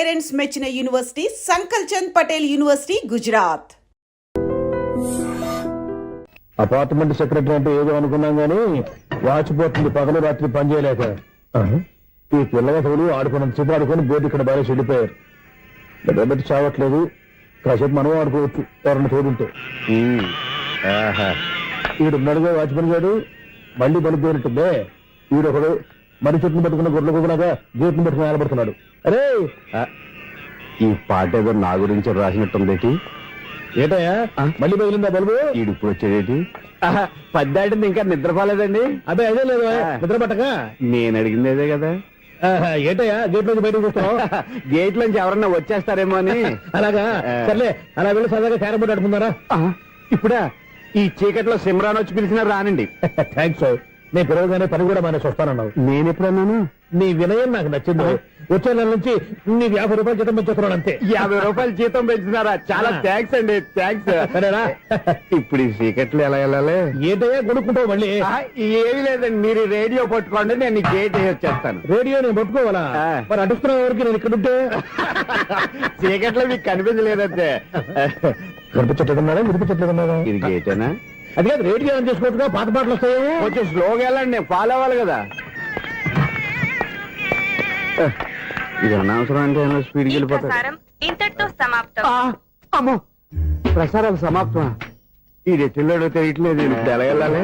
Parents మెచ్చిన university Sankal Chand Patel university Gujarat. Apartment secretary అంటే ఏదో అనుకున్నాం గానీ వాచిపోతుంది పగలు రాత్రి పని చేయలేక. ఈ పిల్లగా తోడు ఆడుకున్నంత సేపు ఆడుకొని బోర్డు ఇక్కడ బాగా చెడిపోయారు. బట్టి చావట్లేదు, కాసేపు మనం ఆడుకోవచ్చు ఎవరన్నా తోడుంటే. ఈడున్నాడుగా వాచ్మెన్ గారు, మళ్ళీ బలుపు పేరుంటుందే. ఈడొకడు మరి చెట్టును పట్టుకున్న గొడ్ల కుక్కలాగా గేట్ను పట్టుకుని నిలబడుతున్నాడు. అరే ఈ పాట ఏదో నా గురించి రాసినట్టుంది. ఏటయ్యా మళ్ళీ పగిలిందా బల్బు? ఈడు ఇప్పుడు వచ్చేదేటి? పద్దాటింది ఇంకా నిద్రపోలేదండి. అదే అదే లేదు నిద్ర పట్టక. నేను అడిగింది అదే కదా. ఏటయ్యా గేట్ నుంచి బయటకు చూస్తావు? గేట్ లోంచి ఎవరన్నా వచ్చేస్తారేమో అని. అలాగా సర్లే, అలా వెళ్ళి సరదాగా క్యారం బోర్డు ఆడుకుందారా? ఇప్పుడా? ఈ చీకట్లో సిమ్రాన్ వచ్చి పిలిచినా రానండి. థ్యాంక్స్. నేను పిలవగానే పని కూడా మానేసి వస్తానన్నావు. నేను ఎప్పుడన్నాను? నీ వినయం నాకు నచ్చింది. వచ్చే నెల నుంచి నీ 50 రూపాయలు జీతం పెంచుతున్నాను అంతే. 50 రూపాయలు జీతం పెంచుతున్నారా? చాలా థ్యాంక్స్ అండి, థ్యాంక్స్. సరేనా? ఇప్పుడు ఈ చీకట్లు ఎలా వెళ్ళాలి? ఏంటయ్యా కొనుక్కుంటావు మళ్ళీ? ఏమీ లేదండి, మీరు రేడియో పట్టుకోండి, నేను గేట్ వచ్చేస్తాను. రేడియో నేను పట్టుకోవాలా? మరి అడుస్తున్న వరకు నేను ఇక్కడ ఉంటే చీకట్లో మీకు కనిపించలేదంటే. కనిపించట్లేదన్నారా వినిపించట్లేదన్నారా? ఇది గేటేనా? అది కాదు, రేడియో ఆన్ చేసుకోవచ్చుగా, పాత పాటలు వస్తాయి. కొంచెం స్లోగా వెళ్ళండి, నేను ఫాలో అవ్వాలి కదా. ఇది అనవసరం అంటే స్పీడ్కి వెళ్ళిపోతాడు. ఇంతటితో సమాప్తం. అమ్మో, ప్రసారాలు సమాప్తం. ఈ రెట్టిల్లోడో తెలియట్లేదు, ఇప్పుడు ఎలా వెళ్ళాలి?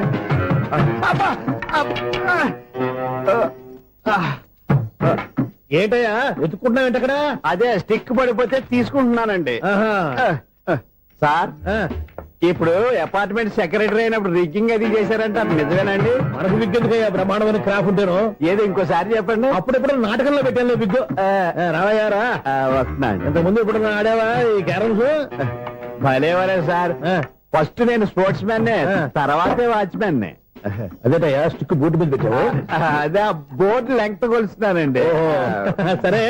ఏంటయ్యా వెతుక్కుంటున్నావు ఏంటి అక్కడ? అదే స్టిక్ పడిపోతే తీసుకుంటున్నానండి. సార్, ఇప్పుడు అపార్ట్మెంట్ సెక్రటరీ అయినప్పుడు రిగ్గింగ్ అది చేశారంటే అది నిజమేనండి? మనకు విగ్గెందుకయ్యా, బ్రహ్మాండమైన క్రాఫ్ ఉంటేను. ఏదో ఇంకోసారి చెప్పండి. అప్పుడెప్పుడు నాటకంలో పెట్టాను విగ్గు. రావయ్యారా? వస్తున్నా. ఇంతకుముందు ఇప్పుడు ఆడావా ఈ క్యారమ్స్? భలేవరే సార్. ఫస్ట్ నేను స్పోర్ట్స్ మ్యాన్, తర్వాతే వాచ్మెన్. అదేటయ్యా స్టిక్ బూట్ మీద పెట్టావు? అదే బోర్డు లెంగ్త్ కొలుస్తున్నానండి. సరే,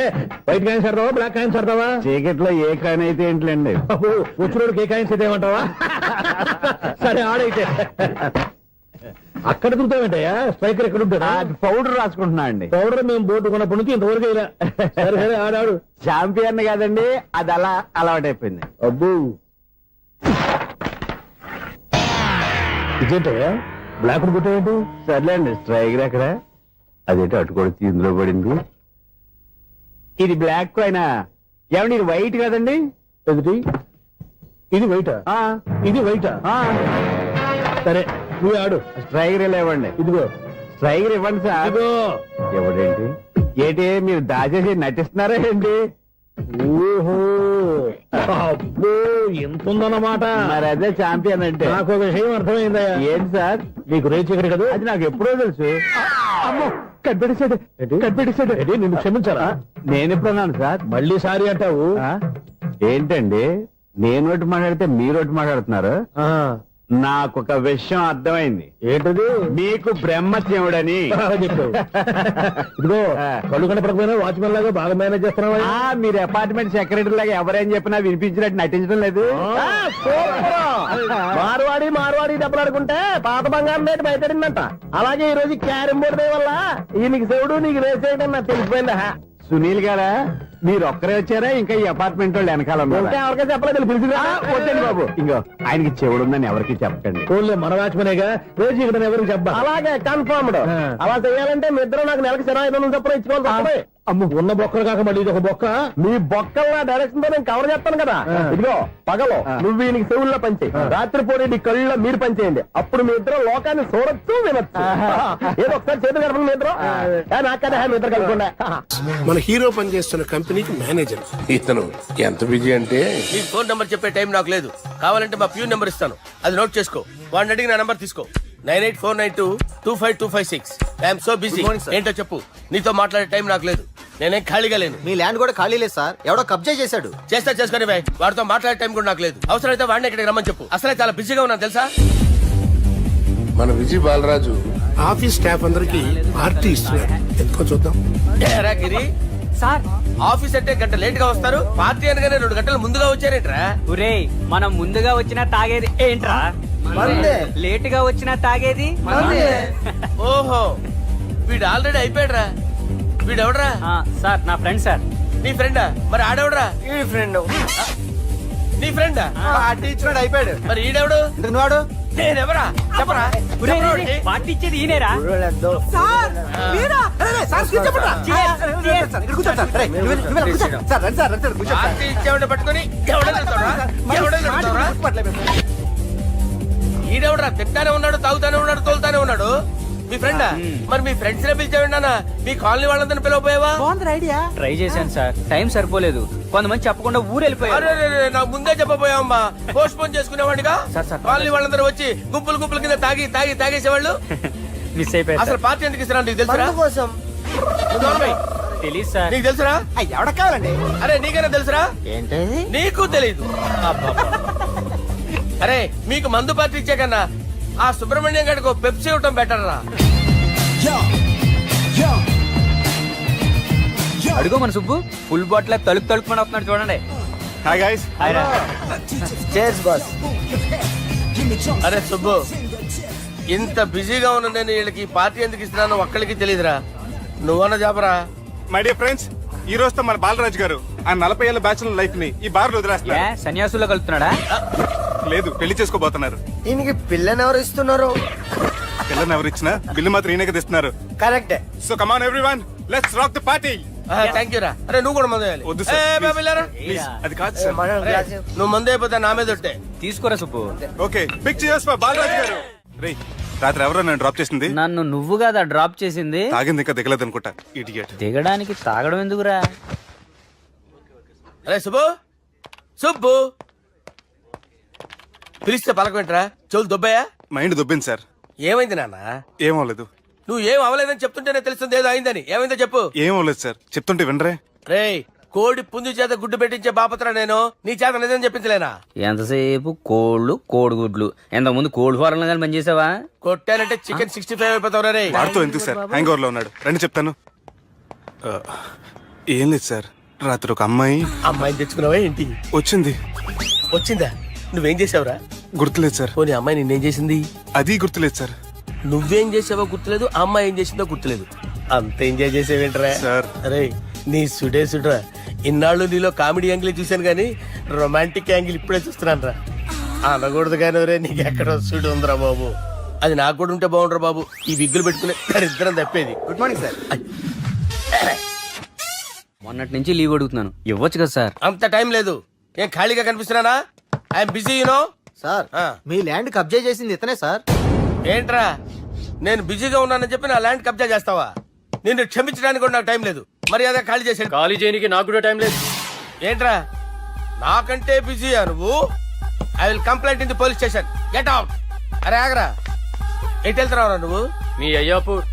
వైట్ కాయిన్స్ ఆడతావా బ్లాక్ కాయిన్స్ ఆడతావా? చీకట్లో ఏ కాయిన్ అయితే ఏంటండి? వచ్చినోడికి ఏ కాయిన్స్ అయితే ఏమంటావా? సరే ఆడైతే. అక్కడ దిగుతావేంటయ్యా? స్ట్రైకర్ ఎక్కడ ఉంటాడా? పౌడర్ రాసుకుంటున్నా అండి. పౌడర్ మేము బోర్డు కొన్నప్పటి నుంచి ఇంతవరకు ఇలా. సరే సరే ఆడాడు. చాంపియన్ కాదండి, అది అలా అలవాటైపోయింది. అబ్బు ఇదేంటయ్యా బ్లాక్ కొట్టావేంటి? సర్లేండి, స్ట్రైకర్ ఎక్కడ? అదేంటి అటు కొడితే ఇందులో పడింది. ఇది బ్లాక్ కాయినా? ఏమండి ఇది వైట్ కదండి? ఎదుటి ఇది వైటా? ఇది వైటా? సరే నువ్వు ఆడు. స్ట్రైకర్ ఇలా ఇవ్వండి. ఇదిగో స్ట్రైకర్ ఇవ్వండి సార్. ఇదిగో. ఎవడేంటి ఏంటి మీరు దాచేసి నటిస్తున్నారా ఏంటి? ఓహో అబ్బో ఎంత ఉందన్నమాట. మరి అదే ఛాంపియన్ అంటే. నాకు ఒక విషయం అర్థమైందయ్యా. ఏంటి సార్? నీకు రేచి ఇక్కడ కదా? అది నాకు ఎప్పుడో తెలుసు. అమ్మో, కనిపెట్టేశాడు కనిపెట్టేశాడు. నిన్ను క్షమించాలా? నేను ఎప్పుడన్నాను సార్? మళ్ళీ సారీ అంటావు? ఏంటండి నేను ఒకటి మాట్లాడితే మీరు ఒకటి మాట్లాడుతున్నారు? నాకు ఒక విషయం అర్థమైంది. ఏంటది? మీకు బ్రహ్మత్యముడని చెప్పావు. ఇదిగో కళ్ళు కనపడకపోయినా వాచ్మెన్ లాగా బాగా మేనేజ్ చేస్తున్నావా? మీరు అపార్ట్మెంట్ సెక్రటరీ లాగా ఎవరేం చెప్పినా వినిపించినట్టు నటించడం లేదు. మార్వాడి మార్వాడి దెబ్బలాడుకుంటే పాత బంగారం రేటు బయటడిందంట. అలాగే ఈ రోజు క్యారం బోర్డు వల్ల ఈయనకి శివుడు నీకు రేస్ చేయడం నాకు తెలిసిపోయిందా? సునీల్ గారా, మీరు ఒక్కరే వచ్చారా ఇంకా ఈ అపార్ట్మెంట్ వాళ్ళు వెనకాల ఎవరికీ చెప్పలేదు, పిలిచిరా. వద్దండి బాబు, ఇంకో ఆయనకి చెవుడుందని ఎవరికి చెప్పకండి. మన వాచ్మనేగా రోజు ఇక్కడ ఎవరికి చెప్పా. అలాగే కన్ఫర్మ్డ్. అలా చేయాలంటే మీ ఇద్దరు నాకు నెలకు 25,000 చొప్పున ఇచ్చుకోవాలి. అమ్మ ఉన్న బొక్కలు కాక మళ్ళీ ఇది ఒక బొక్క. మీ బొక్కల డైరెక్షన్ తో నేను కవర్ చేస్తాను కదా. ఇదిగో పగలో నువ్వు ఈయనకి చెవుల్లో పంచే, రాత్రిపూట నీ కళ్ళలో మీరు పనిచేయండి. అప్పుడు మీ ఇద్దరు లోకాన్ని చూడొచ్చు వినొచ్చు. ఏదో ఒకసారి చేతులు కలపండి మీ ఇద్దరు. నాకదే మీ ఇద్దరు కలపకుండా. మన హీరో పనిచేస్తున్న కంపెనీకి మేనేజర్ ఇతను. ఎంత బిజీ అంటే నీ ఫోన్ నంబర్ చెప్పే టైం నాకు లేదు. కావాలంటే మా ప్యూన్ నెంబర్ ఇస్తాను, అది నోట్ చేసుకో. వాడిని అడిగి నా నంబర్ తీసుకో. 9849225256. I'm so busy. ఏంటో చెప్పు. నీతో మాట్లాడే టైం నాకు లేదు, నేనేం ఖాళీగా లేను. మీ ల్యాండ్ కూడా ఖాళీ లేదు సార్, ఎవడో కబ్జా చేశాడు. చేస్తా చేసుకుని బాయ్, వాడితో మాట్లాడే టైం కూడా నాకు లేదు. అవసరమైతే వాడిని ఇక్కడికి రమ్మని చెప్పు. అసలే చాలా బిజీగా ఉన్నాను తెలుసా. మన విజయ్ బాలరాజు ఆఫీస్ స్టాఫ్ అందరికి పార్టీ ఇస్తున్నారు. ఎందుకో చూద్దాం. గిరి సార్, ఆఫీస్ అంటే గంట లేట్ గా వస్తారు, పార్టీ అనగానే 2 గంటలు ముందుగా వచ్చారేంట్రా? ఒరే, మనం ముందుగా వచ్చినా తాగేది ఏంట్రా? లేట్ గా వచ్చినా తాగేది. ఓహో, వీడు ఆల్రెడీ అయిపోయాడ్రా. వీడెవడ్రా? సార్ నా ఫ్రెండ్ సార్. నీ ఫ్రెండా? మరి ఆడెవడరా? ఈ ఫ్రెండ్ నీ ఫ్రెండా? పార్టీ ఇచ్చినాడు అయిపోయాడు. మరి ఈడెవడు? ఇంతకు నువ్వాడు నేనెవరా? చెప్పరా? చెప్పరా ఒకటి? పార్టీ ఇచ్చేది ఈయనేరా? పార్టీ ఇచ్చేవాడిని పట్టుకొని ఈడెవడరా? తింటానే ఉన్నాడు, తాగుతానే ఉన్నాడు, తోలుతానే ఉన్నాడు. మీ ఫ్రెండా? మరి మీ ఫ్రెండ్స్ నే పిలిచేవాడి అన్న. మీ కాలనీ వాళ్ళందరినీ పిలవపోయావా? ట్రై చేశాను సార్, టైం సరిపోలేదు. కొంతమంది చెప్పకుండా ఊరు వెళ్ళిపోయారు. అరే నాకు ముందే చెప్పపోయావమ్మా. పోస్ట్ పోన్ చేసుకునేవాడిగా. Sir, sir. కాలనీ వాళ్ళందరూ వచ్చి గుంపులు గుంపుల కింద తాగేసేవాళ్ళు. మిస్ అయిపోయారు అసలు సార్. పార్టీ ఎందుకు ఇస్తున్నా నీకు తెలుసురా? కోసం నువ్వు నోర్మై. తెలీదు సార్. నీకు తెలుసురా? ఎవడ కావాలండి? అరే నీకైనా తెలుసురా? ఏంటి నీకు తెలీదు. అరే మీకు మందు పార్టీ ఇచ్చే కన్నా ఆ సుబ్రహ్మణ్యం గారికి పెప్సీ ఇవ్వటం బెటర్ రా. అడుగు మన సుబ్బు ఫుల్ బాటిల్ తలుపుమని వస్తున్నాడు చూడండి. Hi guys. Chairs boss. అరే సుబ్బు, ఇంత బిజీగా ఉన్న నేను వీళ్ళకి ఈ పార్టీ ఎందుకు ఇస్తున్నాను ఒక్కడికి తెలియదురా. నువ్వన్న చెప్పరా. మై డియర్ ఫ్రెండ్స్, ఈ రోజుతో మన బాలరాజు గారు ఆ 40 ఏళ్ల బ్యాచులర్ లైఫ్ ని ఈ బార్ లో ఏ వదిలేస్తున్నారు. సన్యాసుల్లో కలుపుతున్నాడా? లేదు, పెళ్లి చేసుకోబోతున్నారు. ఈయనకి పిల్లని ఎవరు ఇస్తున్నారు? పిల్లని ఎవరు ఇచ్చినా బిల్లు మాత్రం ఈయనకి తెస్తున్నారు. కరెక్టే. So come on everyone, let's rock the party. Thank you రా. అరే నువ్వు కూడా మందు వేయాలి. వద్దు సార్, ఏ, please. బాబు, వెళ్ళారా? ప్లీజ్, అది కాదు సార్. అరే, నువ్వు మందు అయిపోతే నా మీద ఒట్టే. తీసుకోరా Subbu. Okay, pictures for Balaraju garu. రేయ్, రాత్రి ఎవరో నన్ను డ్రాప్ చేసింది? నన్ను నువ్వు కదా డ్రాప్ చేసింది. తాగింది ఇంకా దిగలేదు అనుకుంటా. ఇడియట్. దిగడానికి తాగడం ఎందుకురా? అరే సుబ్బు, సుబ్బు పిలిస్తే పలకమేంట్రా? చెవులు దొబ్బయా? Mind దొబ్బింది sir. ఏమైంది నాన్న? ఏమవలేదు. నువ్వు ఏం అవలేదని చెప్తుంటేనే తెలుస్తుంది ఏదో అయిందని. ఏమైందో చెప్పు. ఏమవలేదు సార్, చెప్తుంటే వినరే. రేయ్, కోడి పుంజు చేత గుడ్డు పెట్టించే బాపత్ర నేను. నీ చేత నిజం చెప్పించలేనా? ఎంతసేపు కోళ్ళు కోడిగుడ్లు. ఎంతకుముందు కోడి ఫారంలో కానీ పనిచేసావా? కొట్టానంటే చికెన్ 65 అయిపోతావు రే. వాడుతూ ఎందుకు సార్, హ్యాంగ్ ఓవర్ లో ఉన్నాడు. రండి చెప్తాను. ఏం లేదు సార్, రాత్రి ఒక అమ్మాయి అమ్మాయిని తెచ్చుకున్నావా ఏంటి? వచ్చింది. వచ్చిందా? నువ్వేం చేసావురా? గుర్తులేదు సార్. పోనీ అమ్మాయి నిన్నేం చేసింది? అది గుర్తులేదు సార్. నువ్వేం చేసావో గుర్తులేదు, ఆ అమ్మాయి ఏం చేసిందో గుర్తులేదు. అంత ఎంజాయ్ చేసేవేంట్రా? సార్. అరే నీ సుడే సుడ్రా. ఇన్నాళ్ళు నీలో కామెడీ యాంగిల్ చూశాను కానీ రొమాంటిక్ యాంగిల్ ఇప్పుడే చూస్తున్నాను రా. అనకూడదు కానీ రే, నీకు ఎక్కడ సుడు ఉందిరా బాబు. అది నాకు కూడా ఉంటే బాగుండ్రా బాబు. ఈ విగ్గులు పెట్టుకునే ఇద్దరం తప్పేది. Good morning sir. మొన్నటి నుంచి లీవ్ అడుగుతున్నాను, ఇవ్వచ్చు కదా సార్? అంత టైం లేదు. ఏం ఖాళీగా కనిపిస్తున్నానా? I'm busy you know. సార్ ఆ. మీ ల్యాండ్ కబ్జా చేసింది ఇతనే సార్. ఏంట్రా, నేను బిజీగా ఉన్నానని చెప్పి నా ల్యాండ్ కబ్జా చేస్తావా? నిన్ను క్షమించడానికి కూడా నాకు టైం లేదు. మర్యాద ఖాళీ చేసాడు. ఖాళీ చేయడానికి నాకు కూడా టైం లేదు. ఏంట్రా, నాకంటే బిజీయా నువ్వు? I will complaint in the police station. Get out. అరే ఆగరా, ఎటు వెళ్తున్నావురా నువ్వు? మీ అయ్యాపూర్.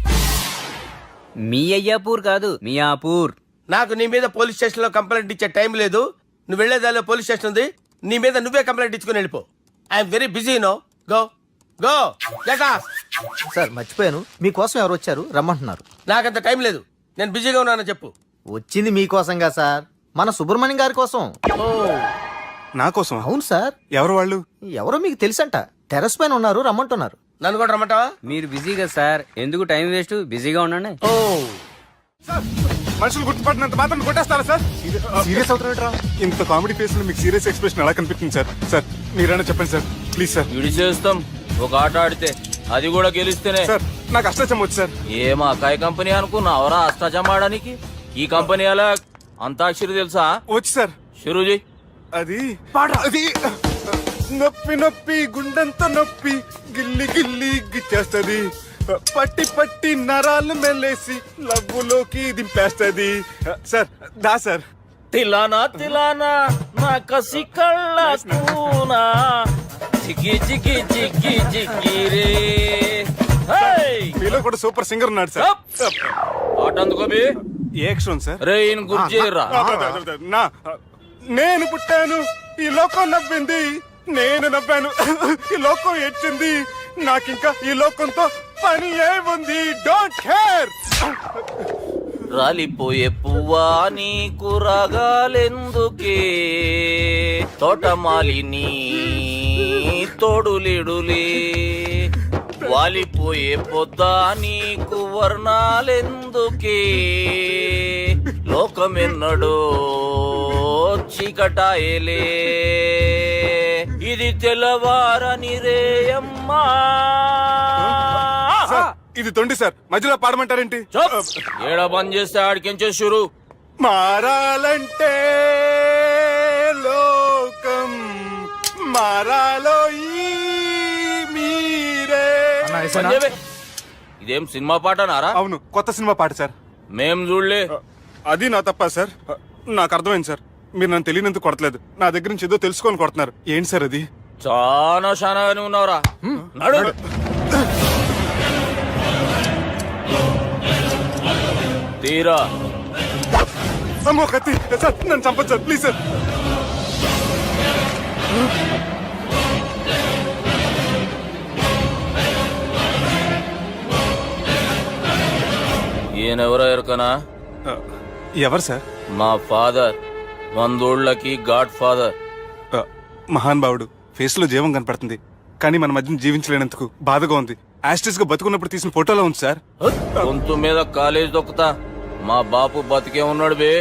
మీ అయ్యాపూర్ కాదు, మియాపూర్. నాకు నీ మీద పోలీస్ స్టేషన్ లో కంప్లైంట్ ఇచ్చే టైం లేదు. నువ్వు వెళ్లేదాలో పోలీస్ స్టేషన్ ఉంది. నీ మీద నువ్వే కంప్లైంట్ ఇచ్చుకుని వెళ్ళిపో. I'm very busy no. Go go get out. Sir మర్చిపోయాను, మీకోసం ఎవరు వచ్చారు రమ్మంటున్నారు. నాకంత టైం లేదు, నేను బిజీగా ఉన్నానని చెప్పు. వచ్చింది మీకోసంగా సార్, మన సుబ్రహ్మణ్యం గారి కోసం. ఓ, నా కోసం? అవును సార్. ఎవరు వాళ్ళు? ఎవరో మీకు తెలుసంట, టెర్రస్ పైన ఉన్నారు, రమ్మంటున్నారు. నన్ను కూడా రమ్మంటావా? మీరు బిజీ కదా సార్, ఎందుకు టైం వేస్ట్? బిజీగా ఉండండి. ఓ, సార్, మనుషులు గుర్తుపట్టినంత మాత్రం కొట్టేస్తారా సార్? సీరియస్ అవుతారా? ఇంత కామెడీ ఫేస్ లో మీకు సీరియస్ ఎక్స్ప్రెషన్ ఎలా కనిపిస్తుంది సార్? సార్ మీరైనా చెప్పండి సార్, ప్లీజ్ సార్. ఇడి చేస్తాం ఒక ఆట ఆడితే, అది కూడా గెలిస్తేనే. సార్ నాకు అష్టచం వచ్చు సార్. ఏం అకాయ కంపెనీ అనుకున్నావరా అష్టాచం ఆడడానికి? ఈ కంపెనీ అలా అంతాక్షరి తెలుసా? వచ్చు సార్. షురూజీ. అది అది నొప్పి నొప్పి గుండెంత నొప్పి గిల్లి గిల్లి గిచ్చేస్తది, పట్టి పట్టి నరాలు మెల్లేసి లవ్వులోకి దింపేస్తది. సార్ దా సార్. తిలానా తిలానా నా కసి కళ్ళ కూనా చికి చికి చికి చికి రే. మీలో కూడా సూపర్ సింగర్ ఉన్నాడు సార్. ఆట అందుకోబి ఏ అక్షరం సార్? రే ఈయన గుర్తు చేయరా. నా నేను పుట్టాను, ఈ లోకం నవ్వింది, నేను నవ్వాను, ఈ లోకం ఏడ్చింది, నాకింకా ఈ లోకంతో పని ఏముంది? Don't care. రాలిపోయే పువ్వా నీకు రాగాలెందుకే, తోటమాలిని తోడులిడులే, వాలిపోయే పొద్దా నీకు వర్ణాలెందుకే, లోకమెన్నడో చీకటాయలే ఇది తెల్లవారని రేయమ్మా. సార్ ఇది తొండి సార్, మధ్యలో పాడమంటారేంటి? చప్. ఏడ బంద్ చేస్తే ఆడికించే షురు. మారాలంటే లోకం మారాలో ఈ మీరే. బంద్ చేయవే. ఇదేం సినిమా పాట నారా? అవును, కొత్త సినిమా పాట సార్. మేం చూడలే. అది నా తప్ప సార్. నాకు అర్థమైంది సార్, మీరు నన్ను తెలియనందుకు కొడతలేదు, నా దగ్గర నుంచి ఏదో తెలుసుకొని కొడుతున్నారు. ఏంటి సార్ అది? చాలా శానాగానే ఉన్నావురా. నడు. తీరా. అమ్మో కత్తి సార్, నన్ను చంపదు సార్, ప్లీజ్ సార్. ఈయనెవరో ఎరకనా? ఎవరు సార్? మా ఫాదర్, 100 గాడ్ ఫాదర్. మహాన్ భావుడు, ఫేస్ లో జీవం కనపడుతుంది, కానీ మన మధ్యన జీవించలేనందుకు బాధగా ఉంది. యాస్టిస్ గా బతుకున్నప్పుడు తీసిన ఫోటోలో ఉంది సార్. గొంతు మీద కాలేజ్ దొక్కుతా. మా బాపు బతికే ఉన్నాడు బే.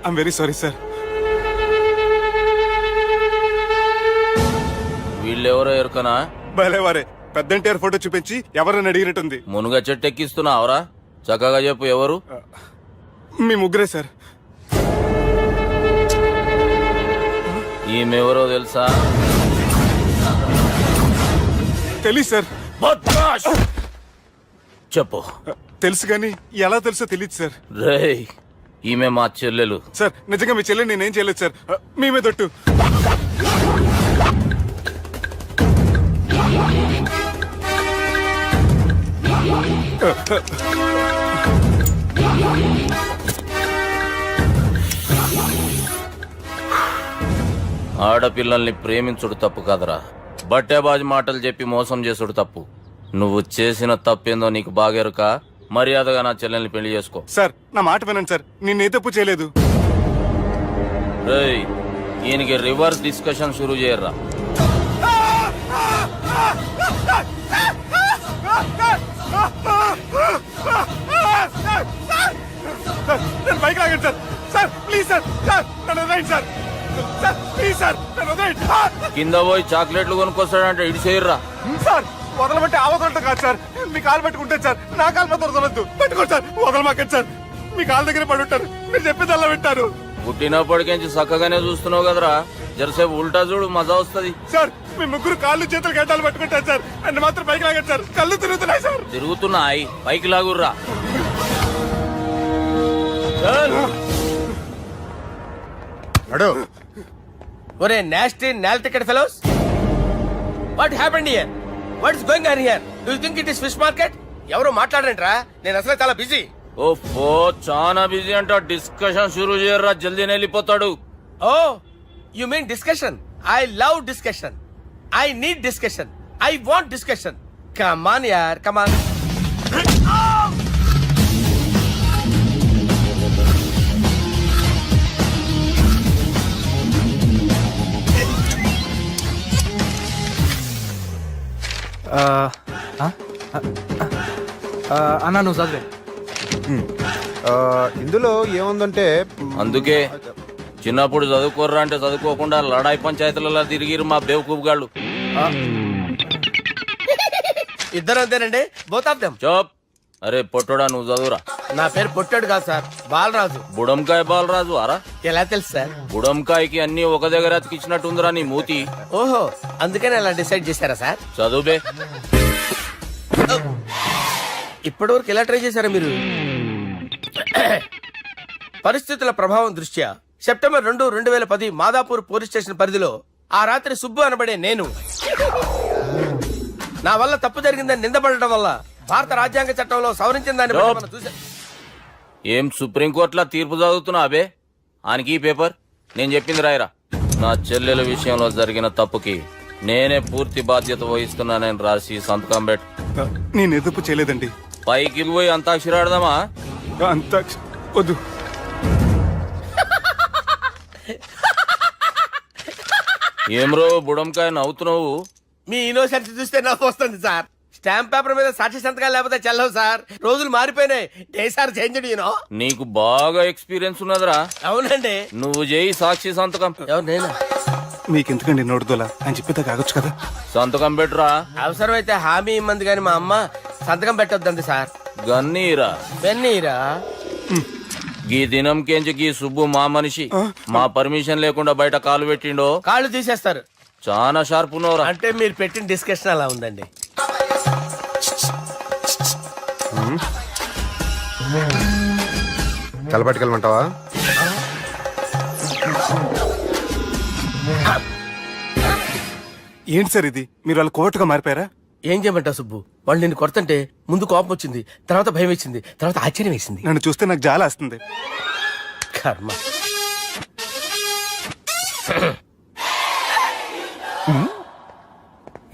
I'm very sorry sir. వీళ్ళెవరో ఎరకనా? భలేవారే, పెద్ద ఎన్టీఆర్ ఫోటో చూపించి ఎవరని అడిగినట్టుంది. మునుగ చెట్టు ఎక్కిస్తున్నావురా? చక్కగా చెప్పు ఎవరు? మీ ముగ్గురే సార్. ఈమెవరో తెలుసా? తెలీదు సార్. బద్మాష్. చెప్పు. తెలుసు కానీ ఎలా తెలుసో తెలియదు సార్. రేయ్, ఈమె మా చెల్లెలు. సార్ నిజంగా మీ చెల్లెని నేనేం చేయలేదు సార్, మీ మీద ఒట్టు. ఆడపిల్లల్ని ప్రేమించుడు తప్పు కాదురా, బట్టేబాజు మాటలు చెప్పి మోసం చేసుడు తప్పు. నువ్వు చేసిన తప్పేందో నీకు బాగెరుక. మర్యాదగా నా చెల్లెల్ని పెళ్లి చేసుకో. సార్ నా మాట వినండి సార్, నేనే తప్పు చేయలేదు. రేయ్, ఈయనకి రివర్స్ డిస్కషన్ షురూ చేయర్రా. నేను బైక్ లాగండి sir. Sir please sir, sir నన్ను వదిలేయండి సార్. సార్ ప్లీజ్ సార్, నన్ను వదిలేయండి. కింద పోయి చాక్లెట్లు కొనుక్కొస్తాడంటే ఇటు చేయర్రా. సార్ వదలమంటే ఆ వదలటం కాదు సార్, మీ కాలు పట్టుకుంటాను సార్, నా కాలు మాత్రం వదలొద్దు. పట్టుకోండి సార్, వదలమాకండి సార్. మీ కాలు దగ్గర పడి ఉంటారు, మీరు చెప్పేది అలా వింటారు. పుట్టినప్పటికేంచి చక్కగానే చూస్తున్నావు కదరా, జరసేపు ఉల్టా చూడు, మజా వస్తుంది. సార్ మీ ముగ్గురు కాళ్ళు చేతులు గడ్డాలు పట్టుకుంటారు సార్, నన్ను మాత్రం బైక్ లాగండి సార్, కళ్ళు తిరుగుతున్నాయి సార్. తిరుగుతున్నాయి, పైకి లాగుర్రా. ఒరే నాస్టీ నాల్ ticket fellows, what happened here? What is going on here? Do you think it is fish market? ఎవరో మాట్లాడరంట్రా, నేను అసలే చాలా బిజీ. ఓ చాలా బిజీ అంట. డిస్కషన్ షురూ చేయర్రా, జల్దీ వెళ్ళిపోతాడు. Oh you mean discussion? I love discussion. I need discussion. I want discussion. Come on యార్, కమ్ ఆన్. అన్నా నువ్వు చదివే. ఇందులో ఏముందంటే అందుకే చిన్నప్పుడు చదువుకోర్రా అంటే చదువుకోకుండా లడాయి పంచాయతీలలో తిరిగిరు మా బేవకూపు గాళ్ళు. ఇద్దరు అంతేనండి, బోత్ ఆఫ్ దెమ్. చోప్. అరే పొట్టోడా, నువ్వు చదువురా. నా పేరు పొట్టాడు కాదు సార్, బాలరాజు. బుడంకాయ బాలరాజు అరా? ఎలా తెలుసు సార్? బుడంకాయకి అన్ని ఒక దగ్గర అతికిచ్చినట్టుందిరా నీ మూతి. ఓహో, అందుకని అలా డిసైడ్ చేశారా సార్? చదువుబే. ఇప్పటి వరకు ఎలా ట్రై చేశారా మీరు? పరిస్థితుల ప్రభావం దృష్ట్యా సెప్టెంబర్ 2, 2010 మాదాపూర్ పోలీస్ స్టేషన్ పరిధిలో ఆ రాత్రి సుబ్బు అనబడే నేను, నా వల్ల తప్పు జరిగిందని నిందపడటం వల్ల భారత రాజ్యాంగ చట్టంలో సవరించిన దాన్ని బట్టి మనం చూసా. ఏం సుప్రీంకోర్టులో తీర్పు చదువుతున్నా అబే? ఆనికి ఈ పేపర్ నేను చెప్పింది రాయరా. నా చెల్లెల విషయంలో జరిగిన తప్పుకి నేనే పూర్తి బాధ్యత వహిస్తున్నానని రాసి సంతకం పెట్టు. నేను ఎదుపు చేయలేదండి. పైకి పోయి అంతాక్షరి ఆడదామా? అంత వద్దు. ఏమ్రో బుడంకాయ నవ్వుతున్నావు? మీ ఇన్నోసెన్స్ చూస్తే నాకు వస్తుంది సార్. స్టాంప్ పేపర్ మీద సాక్షి సంతకాలు లేకపోతే చెల్లవు సార్. రోజులు మారిపోయినాయి. Day sir change you know. నీకు బాగా ఎక్స్పీరియన్స్ ఉన్నదిరా. అవునండి. నువ్వు చేయి సాక్షి సంతకం. ఎవరు నేనా? మీకెందుకండి నోడుదోలా అని చెప్పేదా కాగొచ్చు కదా. సంతకం పెట్టురా. అవసరమైతే హామీ ఇమ్మంది కానీ మా అమ్మ సంతకం పెట్టొద్దండి సార్. గన్నీరా. వెన్నీరా? గీ దినంకేంచి గీ సుబ్బు మా మనిషి. మా పర్మిషన్ లేకుండా బయట కాలు పెట్టిండో కాళ్ళు తీసేస్తారు. చాలా షార్ప్ ఉన్నవరా. అంటే మీరు పెట్టిన డిస్కషన్ అలా ఉందండి. తలపట్టుకెళ్ళమంటావా? ఏంటి సార్ ఇది, మీరు వాళ్ళు కోర్టుగా మారిపోయారా? ఏం చేయమంటావు సుబ్బు? వాళ్ళు నిన్ను కొడుతుంటే ముందు కోపం వచ్చింది, తర్వాత భయం వేసింది, తర్వాత ఆశ్చర్యం వేసింది. నన్ను చూస్తే నాకు జాలి వస్తుంది. కర్మ.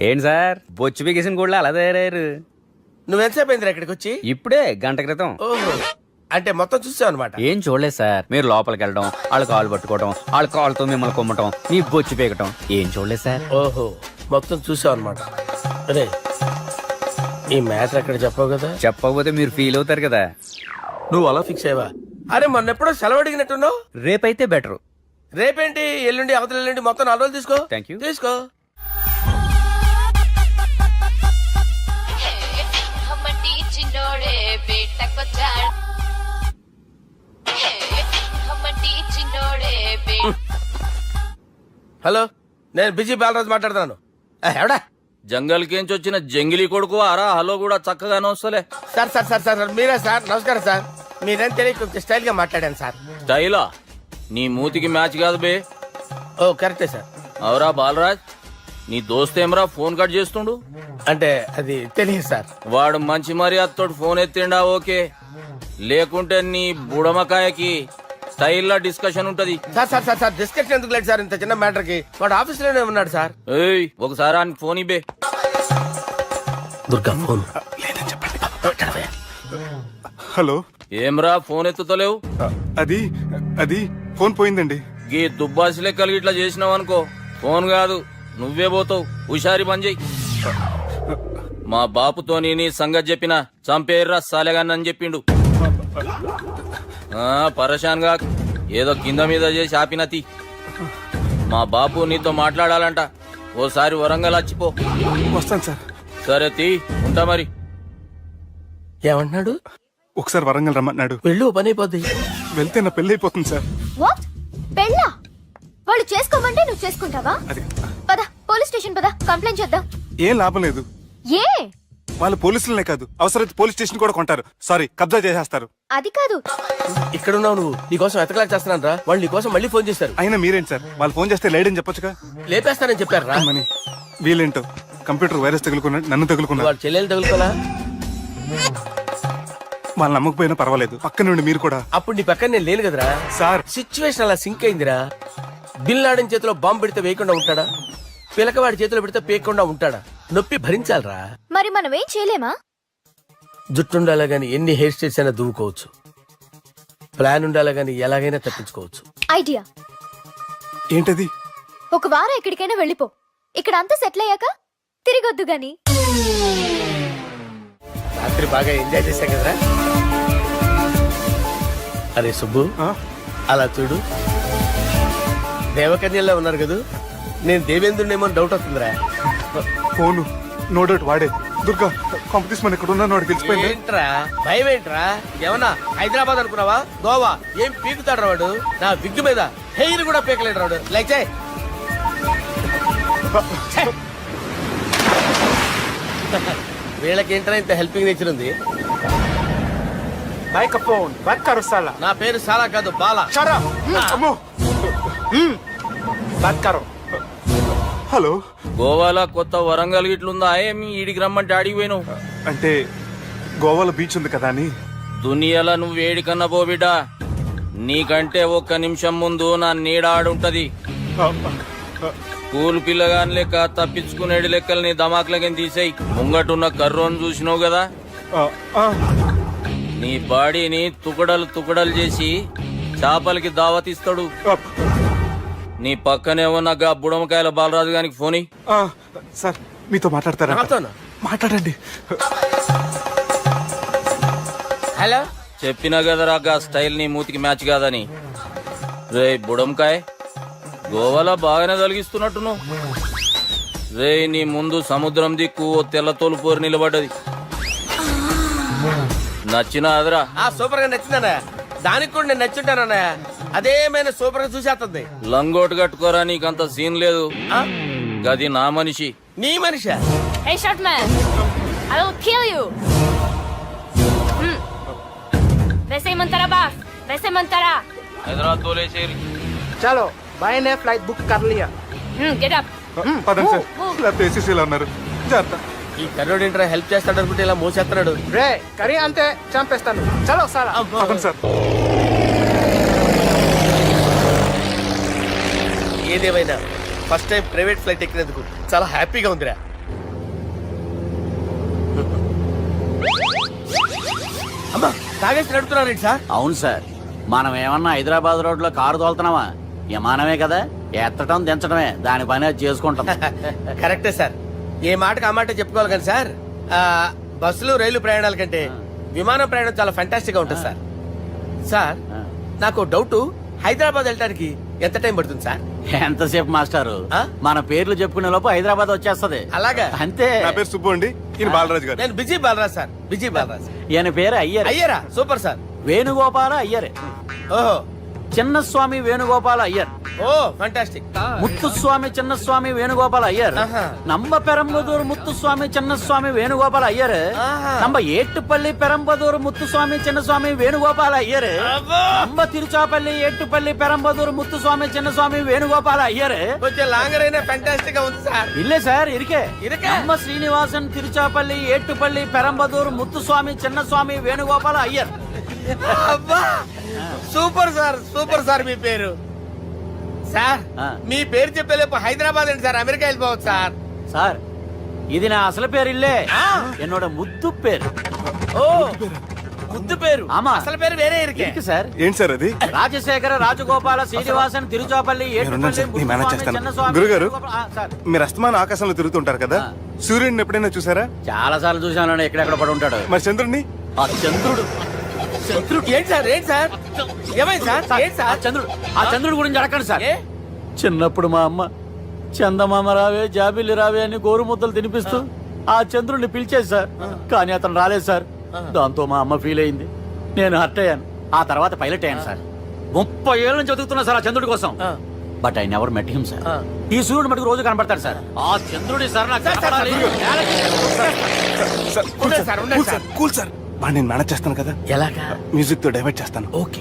ఏంటి సార్ బొచ్చు బిగేసిన కూడా అలా తయారయ్యారు? నువ్వెంతసేపు అయిందిరా ఇక్కడికి వచ్చి? ఇప్పుడే గంట క్రితం. ఓహో, అంటే మొత్తం చూసావు అనమాట. ఏం చూడలేదు సార్. మీరు లోపలికి వెళ్ళడం, వాళ్ళ కాలు పట్టుకోవడం, వాళ్ళ కాలుతో మిమ్మల్ని కొమ్మటం, మీ బొచ్చు పీకటం ఏం చూడలేదు సార్. ఓహో, మొత్తం చూసావు అనమాట. అరే ఈ మ్యాటర్ అక్కడ చెప్పావు కదా. చెప్పకపోతే మీరు ఫీల్ అవుతారు కదా. నువ్వు అలా ఫిక్స్ అయ్యవా? అరే మొన్నెప్పుడో సెలవు అడిగినట్టున్నావు. రేపైతే బెటర్. రేపేంటి, ఎల్లుండి, అవతల ఎల్లుండి, మొత్తం 4 రోజులు తీసుకో. Thank you. తీసుకో. హలో, నేను బిజీ బాలరాజు మాట్లాడుతున్నాను. ఎవడా? జంగల్ కేంచి వచ్చిన జంగిలీ కొడుకు అరా. హలో కూడా చక్కగానే వస్తలే. సార్ సార్ సార్ సార్ మీరే సార్. నమస్కారం సార్. మీరేం తెలియక కొంచెం స్టైల్ గా మాట్లాడాను సార్. స్టైలా? నీ మూతికి మ్యాచ్ కాదు బే. ఓ కరెక్టే సార్. అవరా బాలరాజ్, నీ దోస్త్ ఏమరా ఫోన్ కట్ చేస్తుండు? అంటే అది తెలియదు సార్. వాడు మంచి మర్యాదతో ఫోన్ ఎత్తిండా ఓకే, లేకుంటే నీ బుడమకాయకి స్టైల్లో డిస్కషన్ ఉంటది. Sir sir sir sir discussion ఎందుకు లేదు సార్? ఇంత చిన్న మ్యాటర్ కి వాడు ఆఫీస్ లోనే ఉన్నాడు సార్. ఏయ్ ఒకసారి ఆయన ఫోన్ ఇబ్బే. దుర్గా ఫోన్. హలో, ఏమ్రా ఫోన్ ఎత్తుతలేవు? అది అది ఫోన్ పోయిందండి. గీ దుబ్బాసి లెక్కలు ఇట్లా చేసినావు అనుకో, ఫోన్ కాదు నువ్వే పోతావు. హుషారి పని చెయ్యి. మా బాపుతో నీ సంగతి చెప్పిన చంపేర్రా సాలెగాన్ని అని చెప్పిండు. పరేషాన్ గా ఏదో కింద మీద చేసి ఆపినతి. మా బాపు నీతో మాట్లాడాలంట. ఓసారి వరంగల్ వచ్చిపో. వస్తాను సార్. సరే తీ, ఉంటా మరి. ఏమన్నాడు? ఒకసారి వరంగల్ రమ్మన్నాడు. వెళ్ళు, పని అయిపోద్ది. వెళ్తే నా పెళ్లి అయిపోతుంది సార్. వాట్? పెళ్ళా? వాళ్ళు చేసుకోమంటే నువ్వు చేసుకుంటావా? అది పద పోలీస్ స్టేషన్ పద, కంప్లైంట్ చేద్దాం. ఏం లాభం లేదు. ఏ? వాళ్ళు పోలీసులనే కాదు, అవసరమైతే పోలీస్ స్టేషన్ కూడా కొంటారు. సారీ, కబ్జా చేసేస్తారు. అది కాదు. ఇక్కడ ఉన్నావు నువ్వు. నీకోసం ఎతకలేక చేస్తున్నాను రా. వాళ్ళు నీకోసం మళ్ళీ ఫోన్ చేశారు. అయినా మీరేంటి సార్, వాళ్ళు ఫోన్ చేస్తే లేడని చెప్పొచ్చుగా. లేపేస్తానని చెప్పారు రా. మని వీళ్ళేంటో కంప్యూటర్ వైరస్ తగులుకున్నాడు, నన్ను తగులుకున్నాడు. వాళ్ళ చెల్లెలు తగులుకోలా? వాళ్ళు నమ్మకపోయినా పర్వాలేదు, పక్క నుండి మీరు కూడా. అప్పుడు నీ పక్కన నేను లేను కదరా సార్. సిచ్యువేషన్ అలా సింక్ అయిందిరా. బిల్ లాడన్ చేతిలో బాంబు పెడితే వేయకుండా ఉంటాడా? పిలకవాడి చేతిలో పెడితే పేయకుండా ఉంటాడా? నొప్పి భరించాలరా. మరి మనం ఏం చేయలేమా? జుట్టుండాలా గాని ఎన్ని హెయిర్ స్టైల్స్ అయినా దువ్వుకోవచ్చు. ప్లాన్ ఉండాలా గాని ఎలాగైనా తప్పించుకోవచ్చు. ఐడియా ఏంటది? ఒక వారం ఎక్కడికైనా వెళ్ళిపో. ఇక్కడ అంతా సెటిల్ అయ్యాక తిరిగొద్దు గాని. రాత్రి బాగా ఎంజాయ్ చేశాం కదరా. అరే సుబ్బు, అలా చూడు. దేవకన్యల్లో ఉన్నారు కదా. నేను దేవేంద్రునేమో డౌట్ వస్తుందిరా. ఫోను నో డౌట్ వాడే. దుర్గా కాంపిటీషన్ మన ఇక్కడ ఉన్నాను, వాడు తెలిసిపోయింది. ఏంట్రా భయం ఏంట్రా? ఏమన్నా హైదరాబాద్ అనుకున్నావా? గోవా ఏం పీకుతాడు రాడు. నా విగ్గు మీద హెయిర్ కూడా పీకలేడు రాడు. లైక్ వీళ్ళకేంట్రా ఇంత హెల్పింగ్ నేచర్ ఉంది. నా పేరు సాలా కాదు, బాలా. హలో, గోవాలో కొత్త వరంగల్ గిట్లుందా? ఏమి ఈడికి రమ్మంటే ఆడికి పోయినావు? అంటే గోవాలో బీచ్ ఉంది కదా అని. దునియాలో నువ్వు వేడికన్నా పో బిడ్డ. నీకంటే ఒక్క నిమిషం ముందు నా నీడ ఆడుంటది. స్కూల్ పిల్లగాని లెక్క తప్పించుకునేడు లెక్కలు నీ దమాకులకి తీసేయి. ముంగటున్న కర్రోని చూసినావు కదా, నీ బాడీని తుకడలు తుకడలు చేసి చేపలకి దావతిస్తాడు. నీ పక్కనే ఉన్న గా బుడమకాయల బాలరాజు గారికి ఫోని. సార్ మీతో మాట్లాడతారా? నాతోనా? మాట్లాడండి. హలో చెప్పినా కదరా గా స్టైల్ నీ మూతికి మ్యాచ్ కాదని. రే బుడంకాయ్, గోవాలో బాగానే తొలగిస్తున్నట్టు నువ్వు. రే నీ ముందు సముద్రం దిక్కు ఓ తెల్ల తోలుపోరు నిలబడ్డది. నచ్చినా అదరా? సూపర్ గా నచ్చిందన్నయ్య. దానికి కూడా నేను నచ్చుంటానన్నయ్య. అదేమైనా సూపర్ గా చూసేస్తుంది. లంగోటు కట్టుకోరా, నీకంత సీన్ లేదు. గది నా మనిషి. నీ మనిషి? Hey, short man! I will kill you! वैसे ही मंतरा बास, वैसे मंतरा. హైదరాబాద్ తోలేసేరి. చలో బాయ్ నే ఫ్లైట్ బుక్ కర్ లియా. Get up. పదండి సార్, లేకపోతే ఏసీసీలో ఉన్నారు. జాగ్రత్త. ఈ కర్రోడు ఏంట్రా హెల్ప్ చేస్తాడు అనుకుంటే ఇలా మోసేస్తున్నాడు. రే కరీ అంతే చంపేస్తాను. చలో సార్. పదండి సార్. ఏదేమైనా ఫస్ట్ టైం ప్రైవేట్ ఫ్లైట్ ఎక్కినందుకు చాలా హ్యాపీగా ఉందిరా. అమ్మా తాగేసి నడుపుతున్నారేంటి సార్? అవును సార్, మనం ఏమన్నా హైదరాబాద్ రోడ్ లో కారు తోలుతున్నావా? విమానమే కదా, ఎత్తటం దించడమే దాని పని అది చేసుకుంటాం. కరెక్టే సార్. ఏ మాటకు ఆ మాట చెప్పుకోవాలి కానీ సార్, బస్సులు రైలు ప్రయాణాల కంటే విమానం ప్రయాణం చాలా ఫెంటాస్టిక్ గా ఉంటుంది సార్. సార్ నాకు డౌట్, హైదరాబాద్ వెళ్ళడానికి ఎంత టైం పడుతుంది సార్? ఎంతసేపు మాస్టారు, మన పేర్లు చెప్పుకునే లోపు హైదరాబాద్ వచ్చేస్తది. అలాగా? అంతే. నా పేరు సుబ్బు అండి, ఈయన బాలరాజు గారు. నేను busy Balaraj sir. Busy Balaraj. ఈయన పేరు అయ్యర్. అయ్యరా? Super sir. వేణుగోపాల అయ్యర్. ఓహో, చిన్నస్వామి వేణుగోపాల అయ్యర్. Oh fantastic. ముత్తుస్వామి చిన్నస్వామి వేణుగోపాల అయ్యర్. నంబ పెరంబదూరు ముత్తుస్వామి చిన్నస్వామి వేణుగోపాల అయ్యర్. నంబ ఏట్టుపల్లి పెరంబదూరు ముత్తుస్వామి చిన్నస్వామి వేణుగోపాల అయ్యర్. నంబ తిరుచాపల్లి ఏట్టుపల్లి పెరంబదూరు ముత్తుస్వామి చిన్నస్వామి వేణుగోపాల అయ్యర్. కొంచెం లాంగర్ అయినా ఫెంటాస్టిక్ గా ఉంది సార్. ఇల్లే సార్ ఇరికే. ఇరికే. నంబ శ్రీనివాసన్ తిరుచాపల్లి ఏట్టుపల్లి పెరంబదూరు ముత్తుస్వామి చిన్నస్వామి వేణుగోపాల అయ్యర్. అబ్బా సూపర్ సార్, సూపర్ సార్. మీ పేరు సార్, మీ పేరు చెప్పేలేపు హైదరాబాద్ అండి సార్, అమెరికా వెళ్ళిపోవచ్చు సార్. సార్ ఇది నా అసలు పేరు ఇల్లే, ఎన్నోడ ముద్దు పేరు. ఓ ముద్దు పేరు. ఆమా. అసలు పేరు వేరే ఇరికే ఇరికి సార్. ఏంటి సార్ అది? రాజశేఖర రాజగోపాల శ్రీనివాసన్ తిరుచాపల్లి నేనున్నాను సార్, నేను మేనేజ్ చేస్తాను. గురుగారు, మీరు అస్తమానం ఆకాశంలో తిరుగుతుంటారు కదా, సూర్యుడిని ఎప్పుడైనా చూసారా? చాలా సార్లు చూసాను, ఎక్కడెక్కడ పడి ఉంటాడు. మరి చంద్రుడిని? ఆ చంద్రుడు. ఏంటి సార్? ఏంటి సార్? ఏమైంది సార్? ఏంటి సార్? ఆ చంద్రుడు గురించి అడగండి సార్. చిన్నప్పుడు మా అమ్మ చందమామ రావే జాబిల్లి రావే అని గోరు ముద్దలు తినిపిస్తూ ఆ చంద్రుడిని పిలిచేది సార్, కానీ అతను రాలేదు సార్. దాంతో మా అమ్మ ఫీల్ అయింది, నేను హర్ట్ అయ్యాను. ఆ తర్వాత పైలట్ అయ్యాను సార్. 30 ఏళ్ళ నుంచి చదువుతున్నా సార్ ఆ చంద్రుడి కోసం. But I never met him sir. ఈ సూర్యుడు మటుకు రోజు కనబడతాడు సార్. ఆ చంద్రుడి సార్ నాకు కనపడాలి. కూల్ సార్, బాగా నేను మేనేజ్ చేస్తాను కదా. ఎలాగా? మ్యూజిక్ తో డైవర్ట్ చేస్తాను. ఓకే.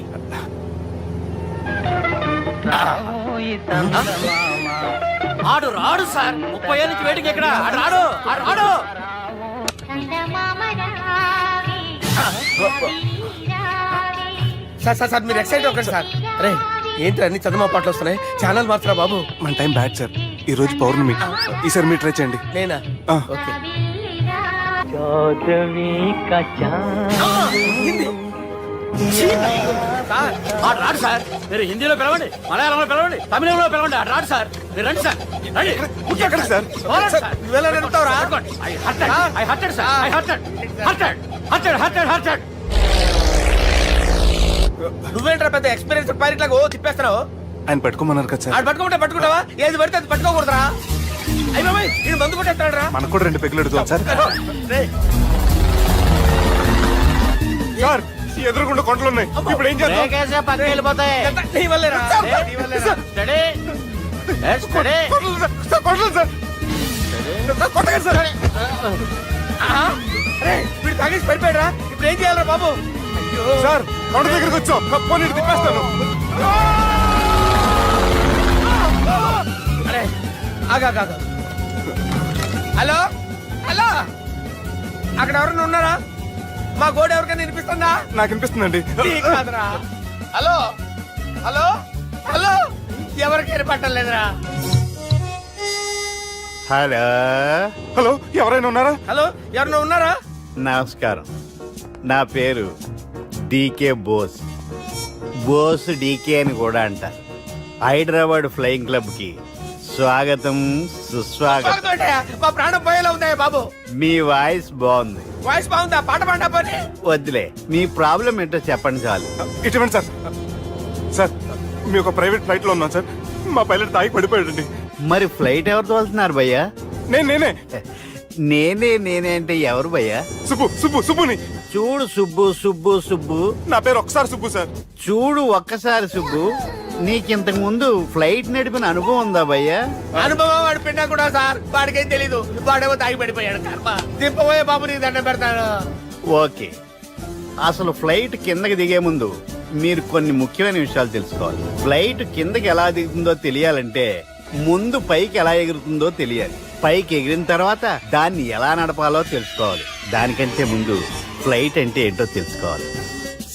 ఆడు రాడు సార్, 30 ఏళ్ళ నుంచి వేటికి ఎక్కడ రాడు. రాడు. సార్ సార్ సార్ మీరు ఎక్సైట్ అవ్వకండి సార్. అరే ఏంటి అన్ని చదువు పాటలు వస్తున్నాయి, ఛానల్ మార్చరా బాబు. మన టైం బ్యాడ్ సార్, ఈ రోజు పౌర్ణమి. ఈసారి మీరు ట్రై చేయండి. నేనా? ఆ. ఓకే. సార్ ఆడు రాడు సార్. మీరు హిందీలో పిలవండి, మలయాళంలో పిలవండి, తమిళంలో పిలవండి. ఆడు రాడు సార్. మీరు రండి సార్. రండి. ఎక్కడికి సార్? పోరాడు సార్. నువ్వెలా నడుపుతావురా? I hurted, sir. I hurted. నువ్వేంట్రా పెద్ద ఎక్స్పీరియన్స్ పైరెట్ లాగా ఓ తిప్పేస్తున్నావు? ఆయన పట్టుకోమన్నారు కదా సార్. ఆడు పట్టుకుంటే పట్టుకుంటావా? ఏది పడితే అది పట్టుకోకూడదురా? అయ్యి బాబాయ్ ఈయన మందు కొట్టేస్తాడు రా. మనకు కూడా 2 పెగ్గులు ఎడుతాం సార్. సార్ ఎదురుగుండా కొండలు ఉన్నాయి, ఇప్పుడు ఏం చేద్దాం? బ్రేకేసే పక్కకి వెళ్ళిపోతాయి. నీ వల్లేరా? నీ వల్లేరా? Steady. Let's steady. కొండలు సార్, కొట్టగా సార్. అరే వీడు తాగేసి పడిపోయాడు రా. ఇప్పుడు ఏం చేయాలరా బాబు? సార్ కొండ దగ్గరికి వచ్చాం, పోనీ తిప్పేస్తాను. అరే ఆగా. హలో హలో, అక్కడ ఎవరైనా ఉన్నారా? మా గోడ ఎవరికైనా వినిపిస్తుందా? నాకు అనిపిస్తుందండి. నీకు కాదురా. హలో హలో హలో, ఎవరికి వినపట్టలేదురా. హలో హలో, ఎవరైనా ఉన్నారా? హలో ఎవరైనా ఉన్నారా? నమస్కారం, నా పేరు డీకే బోస్. బోస్ డీకే అని కూడా అంటారు. హైదరాబాద్ ఫ్లయింగ్ క్లబ్ కి స్వాగతం సుస్వాగతం. మా ప్రాణం పోయేలా ఉందా బాబు? మీ వాయిస్ బాగుంది. వాయిస్ బాగుందా? పాట పాడా పోనీ. వద్దులే, మీ ప్రాబ్లం ఏంటో చెప్పండి చాలు. ఇటువంటి సార్ సార్ మీ ఒక ప్రైవేట్ ఫ్లైట్ లో ఉన్నాం సార్. మా పైలట్ తాగి పడిపోయాడండి. మరి ఫ్లైట్ ఎవరు తోలుతున్నారు భయ్యా? నేనే నేనే అంటే ఎవరు భయ్యా? సుబ్బుని. చూడు సుబ్బు సుబ్బు సుబ్బు, నా పేరు ఒకసారి సుబ్బు సార్. చూడు ఒక్కసారి సుబ్బు, నీకింతకు ముందు ఫ్లైట్ నడిపిన అనుభవం ఉందా భయ్యా? అనుభవం వాడు పిన్నా కూడా సార్, వాడికేం తెలీదు. వాడేమో తాగి పడిపోయాడు. కర్మ. దింపబోయే బాబు నీకు దండం పెడతాను. ఓకే, అసలు ఫ్లైట్ కిందకి దిగే ముందు మీరు కొన్ని ముఖ్యమైన విషయాలు తెలుసుకోవాలి. ఫ్లైట్ కిందకి ఎలా దిగుతుందో తెలియాలంటే ముందు పైకి ఎలా ఎగురుతుందో తెలియాలి. పైకి ఎగిరిన తర్వాత దాన్ని ఎలా నడపాలో తెలుసుకోవాలి. దానికంటే ముందు ఫ్లైట్ అంటే ఏంటో తెలుసుకోవాలి.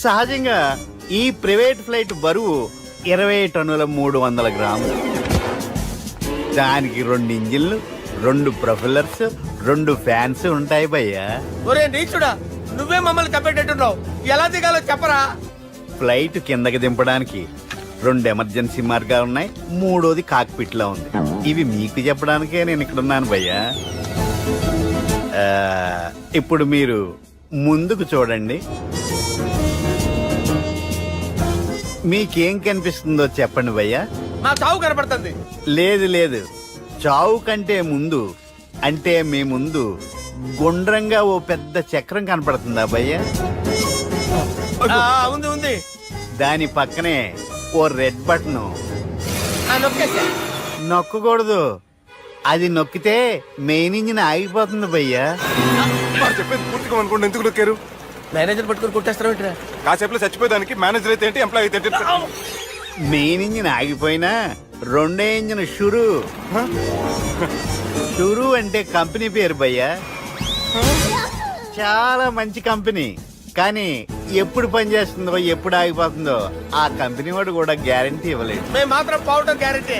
సహజంగా ఈ ప్రైవేట్ ఫ్లైట్ బరువు 20 టన్నుల 300 గ్రాములు. దానికి 2 ఇంజిన్లు, 2 ప్రొఫెల్లర్స్, 2 ఫ్యాన్స్ ఉంటాయి భయ్యా. ఒరే నీచుడా, నువ్వే మమ్మల్ని తప్పేటట్టున్నావు. ఎలా దిగాలో చెప్పరా? ఫ్లైట్ కిందకి దింపడానికి 2 ఎమర్జెన్సీ మార్గాలు ఉన్నాయి. 3వది కాక్పిట్ లో ఉంది. ఇవి మీకు చెప్పడానికే నేను ఇక్కడ ఉన్నాను భయ్యా. ఇప్పుడు మీరు ముందుకు చూడండి. మీకేం కనిపిస్తుందో చెప్పండి భయ్యా. మా చావు కనపడుతుంది. లేదు, చావు కంటే ముందు అంటే మీ ముందు గుండ్రంగా ఓ పెద్ద చక్రం కనపడుతుందా భయ్యా? ఉంది. దాని పక్కనే ఓ రెడ్ బటన్. నొక్కేసా. నొక్కకూడదు, అది నొక్కితే మెయిన్ ఇంజిన్ ఆగిపోతుంది భయ్యా. వాడు చెప్పేది పూర్తిగా అనుకోండి. ఎందుకు నొక్కారు? మేనేజర్ పట్టుకుని కొట్టేస్తారా? కాసేపులో చచ్చిపోయేదానికి మేనేజర్ అయితే ఏంటి, ఎంప్లాయ్ అయితే ఏంటి? మెయిన్ ఇంజిన్ ఆగిపోయినా 2వ ఇంజిన్ షురు అంటే కంపెనీ పేరు భయ్యా. చాలా మంచి కంపెనీ, కానీ ఎప్పుడు పనిచేస్తుందో ఎప్పుడు ఆగిపోతుందో ఆ కంపెనీ వాడు కూడా గ్యారంటీ ఇవ్వలేదు. మేము మాత్రం పౌడర్ గ్యారెంటీ.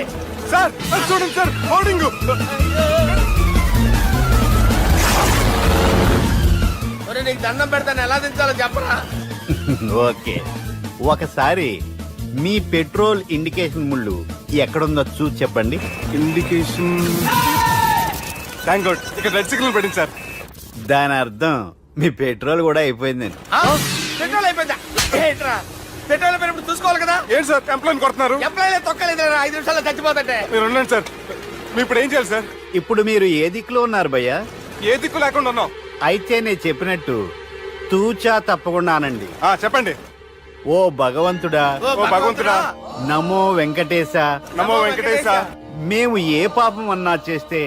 సార్ చూడండి సార్, హోర్డింగ్. నీకు దండం పెడతాను, ఎలా దించాలో చెప్పరా? ఓకే, ఒకసారి మీ పెట్రోల్ ఇండికేషన్ ముళ్ళు ఎక్కడుందో చూసి చెప్పండి. ఇండికేషన్. థ్యాంక్ గాడ్, ఇక్కడ రెడ్ సిగ్నల్ పడింది సార్. దాని అర్థం మీ పెట్రోల్ కూడా అయిపోయిందండి. పెట్రోల్ అయిపోయిందా? ఏంట్రా, పెట్రోల్ అయిపోయినప్పుడు చూసుకోవాలి కదా. ఏంటి సార్ ఎంప్లాయ్ కొడుతున్నారు? ఎంప్లాయీ తొక్కలేదు, 5 నిమిషాల్లో చచ్చిపోతుంటే. మీరు ఉండండి సార్. మీ ఇప్పుడు ఏం చేయాలి సార్? ఇప్పుడు మీరు ఏ దిక్కులో ఉన్నారు భయ్యా? ఏ దిక్కు లేకుండా ఉన్నాం. అయితే నేను చెప్పినట్టు తూచా తప్పకుండా అనండి. చెప్పండి. ఓ భగవంతుడా, ఓ భగవంతుడా, నమో వెంకటేశ, నమో వెంకటేశ. మేము ఏ పాపం అన్నా చేస్తే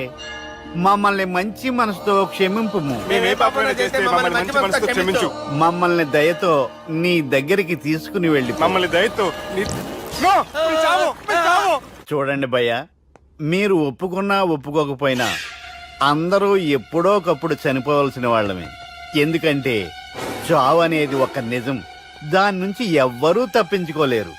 మమ్మల్ని మంచి మనసుతో క్షమింపు. మేము ఏ పాపమైనా చేస్తే మమ్మల్ని మంచి మనసుతో క్షమించు. మమ్మల్ని దయతో నీ దగ్గరికి తీసుకుని వెళ్ళి. మమ్మల్ని దయతో నో, మీరు చావు, మీరు చావు. చూడండి భయ్యా, మీరు ఒప్పుకున్నా ఒప్పుకోకపోయినా అందరూ ఎప్పుడోకప్పుడు చనిపోవలసిన వాళ్ళమే. ఎందుకంటే చావు అనేది ఒక నిజం, దాని నుంచి ఎవ్వరూ తప్పించుకోలేరు.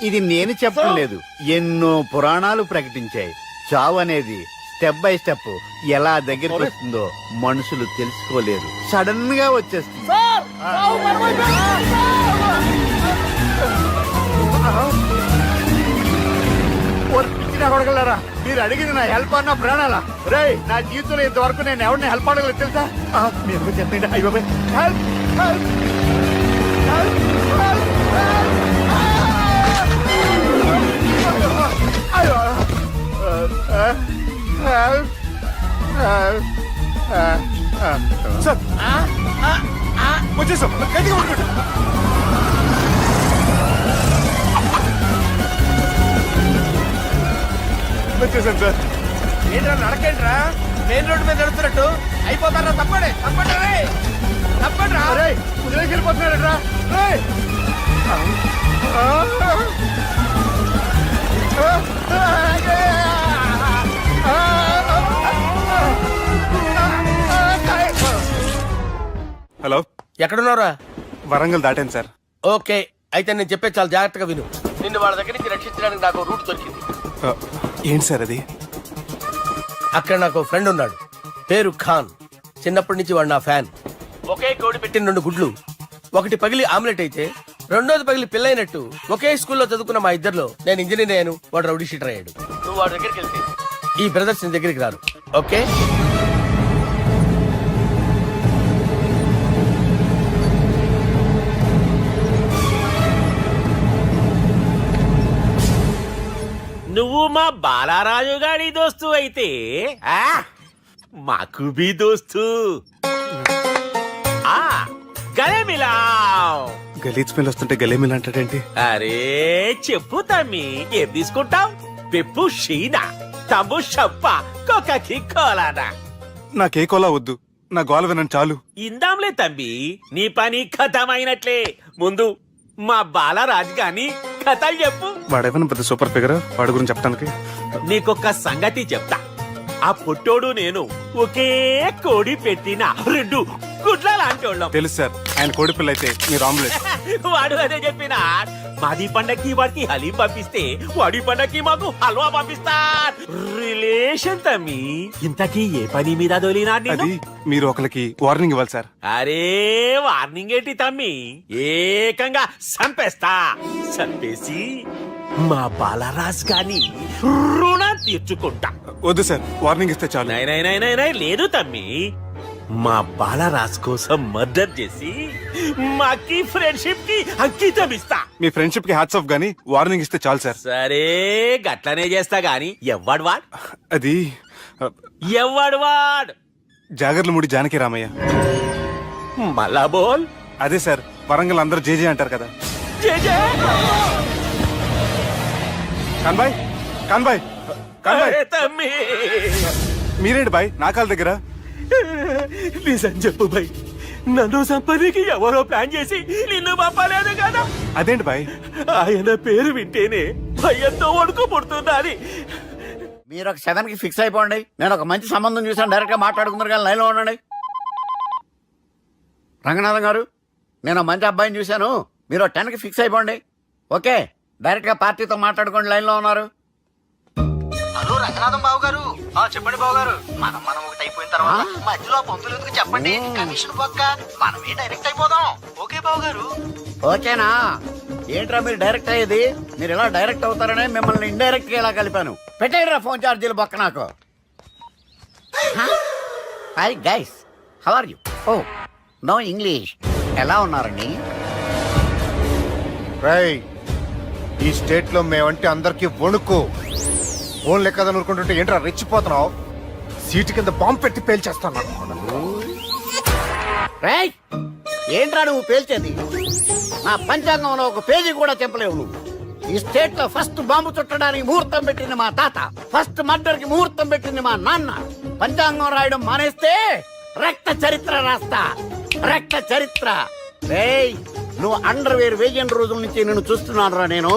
ఇది నేను చెప్పడం లేదు, ఎన్నో పురాణాలు ప్రకటించాయి. చావు అనేది స్టెప్ బై స్టెప్ ఎలా దగ్గరికి వస్తుందో మనుషులు తెలుసుకోలేరు, సడన్ గా వచ్చేస్తుంది. కొడగలరా, మీరు అడిగింది నా హెల్ప్ అన్న ప్రాణాలా? రే, నా జీవితంలో ఇంతవరకు నేను ఎవరిని హెల్ప్ అడగలేదు తెలుసా? మీరు చెప్పండి. అయ్యో హెల్ప్, హెల్ప్, సార్ వచ్చేసాం, గట్టిగా పట్టుకోండి. వచ్చేసాను సార్. ఏంట్రా నడకేంట్రా, మెయిన్ రోడ్డు మీద నడుస్తున్నట్టు అయిపోతారా? తప్పండి, తప్పండి రా. వెళ్ళిపోతున్నారా? హలో, ఎక్కడున్నారా? వరంగల్ దాటాను సార్. ఓకే, అయితే నేను చెప్పే చాలా జాగ్రత్తగా విను. నిన్ను వాళ్ళ దగ్గర నుంచి రక్షించడానికి నాకు రూట్ దొరికింది. ఏంటి సార్ అది? అక్కడ నాకు ఫ్రెండ్ ఉన్నాడు, పేరు ఖాన్. చిన్నప్పటి నుంచి వాడు నా ఫ్యాన్. ఒకే కోడి పెట్టిన 2 గుడ్లు, ఒకటి పగిలి ఆమ్లెట్ అయితే 2వది పగిలి పిల్లైనట్టు ఒకే స్కూల్లో చదువుకున్న మా ఇద్దరిలో నేను ఇంజనీర్ అయ్యాను, వాడు రౌడీ షీటర్ అయ్యాడు. నువ్వు వాడి దగ్గరికి వెళ్తే ఈ బ్రదర్స్ నీ దగ్గరికి రారు. ఓకే నువ్వు మా బాలారాజు గారి దోస్తు అయితే మాకు బి దోస్తు గలే మిలావ్. గలీజ్ స్మెల్ వస్తుంటే గలేమిల్ అంటాడేంటి? అరే చెప్పు తమ్మి, ఏం తీసుకుంటావు? పెప్పు షీనా, తమ్ము షప్ప, కొకకి కోలానా? నాకే కోలా వద్దు, నా గోల వినండి చాలు. ఇందాంలే తమ్మి, నీ పని ఖతమైనట్లే. ముందు మా బాలరాజు గాని కథలు చెప్పు. వాడేమైనా పెద్ద సూపర్ ఫిగర్, వాడి గురించి చెప్పడానికి. నీకొక్క సంగతి చెప్తా. ఆ పొట్టోడు నేను ఒకే కోడి పెట్టిన రెండు గుడ్ల లాంటోళ్ళం. తెలుసు సార్, ఆయన కోడి పిల్ల అయితే మీరు ఆమ్లెట్. వాడు అదే చెప్పిన. మాది పండక్కి వాడికి హలీం పంపిస్తే వాడి పండక్కి మాకు హల్వా పంపిస్తా. రిలేషన్ తమ్మి. ఇంతకీ ఏ పని మీద దొలినా? అది మీరు ఒకరికి వార్నింగ్ ఇవ్వాలి సార్. అరే వార్నింగ్ ఏంటి తమ్మి, ఏకంగా చంపేస్తా. చంపేసి మా బాలరాజ్ గాని రుణం తీర్చుకుంటా. వద్దు సార్, వార్నింగ్ ఇస్తే చాలు. నై లేదు తమ్మి, మా బాలరాజ్ కోసం మర్డర్ చేసి మాకి ఫ్రెండ్షిప్ కి అంకితం ఇస్తా. మీ ఫ్రెండ్షిప్ కి హ్యాట్స్ ఆఫ్ గానీ వార్నింగ్ ఇస్తే చాలు సార్. సరే గట్లనే చేస్తా గాని ఎవ్వడు వాడ్? అది ఎవ్వడు వాడ్? జాగర్లమూడి జానకి రామయ్య. మళ్ళా బోల్. అదే సార్, వరంగల్ అందరూ జేజే అంటారు కదా. జే కాన్బాయ్, కాన్బాయ్, కాన్బాయ్. అరే తమ్మి, మీరేంటి బాయ్ నా కాళ్ళ దగ్గర? నిజం చెప్పు భయ్, నన్ను సంపదికి ఎవరో ప్లాన్ చేసి నిన్ను పంపలేదు కదా? అదేంటి బాయ్? ఆయన పేరు వింటేనే భయంతో వణుకు పుడుతున్నది. మీరు ఒక 7 కి ఫిక్స్ అయిపోండి. నేను ఒక మంచి సంబంధం చూసాను, డైరెక్ట్ గా మాట్లాడుకుందరు కానీ లైన్లో ఉండండి. రంగనాథం గారు, నేను మంచి అబ్బాయిని చూశాను, మీరు 10 కి ఫిక్స్ అయిపోండి. ఓకే, డైరెక్ట్ గా పార్టీతో మాట్లాడుకోండి. లైన్ లో ఉన్నారు. హలో రంగనాథం బాబు గారు. చెప్పండి బాబు గారు. మనం ఒకటి అయిపోయిన తర్వాత మధ్యలో పంతులు ఎందుకు చెప్పండి, కమిషన్ పక్క మనమే డైరెక్ట్ అయిపోదాం. ఓకే బాబు గారు. ఓకేనా? ఏంట్రా మీరు డైరెక్ట్ అయ్యేది? మీరు ఇలా డైరెక్ట్ అవుతారనే మిమ్మల్ని ఇండైరెక్ట్ గా ఇలా కలిపాను. పెట్టేయరా ఫోన్ ఛార్జీలు బొక్క నాకు. Hi guys, how are you? Oh no English. ఎలా ఉన్నారండి? ఈ స్టేట్ లో మేమంటే అందరికి వణుకు. ఫోన్ లెక్క అనుకుంటుంటే ఏంట్రా రెచ్చిపోతున్నావు? సీటు కింద బాంబు పెట్టి పేల్చేస్తాను. రేయ్, ఏంట్రా నువ్వు పేల్చేది? నా పంచాంగంలో ఒక పేజీ కూడా చెప్పలేవు నువ్వు. ఈ స్టేట్ లో ఫస్ట్ బాంబు చుట్టడానికి ముహూర్తం పెట్టింది మా తాత, ఫస్ట్ మర్డర్ కి ముహూర్తం పెట్టింది మా నాన్న. పంచాంగం రాయడం మానేస్తే రక్త చరిత్ర రాస్తా, రక్త చరిత్ర. రేయ్, నువ్వు అండర్వేర్ వేయని రోజుల నుంచి నేను చూస్తున్నాను రా నేను.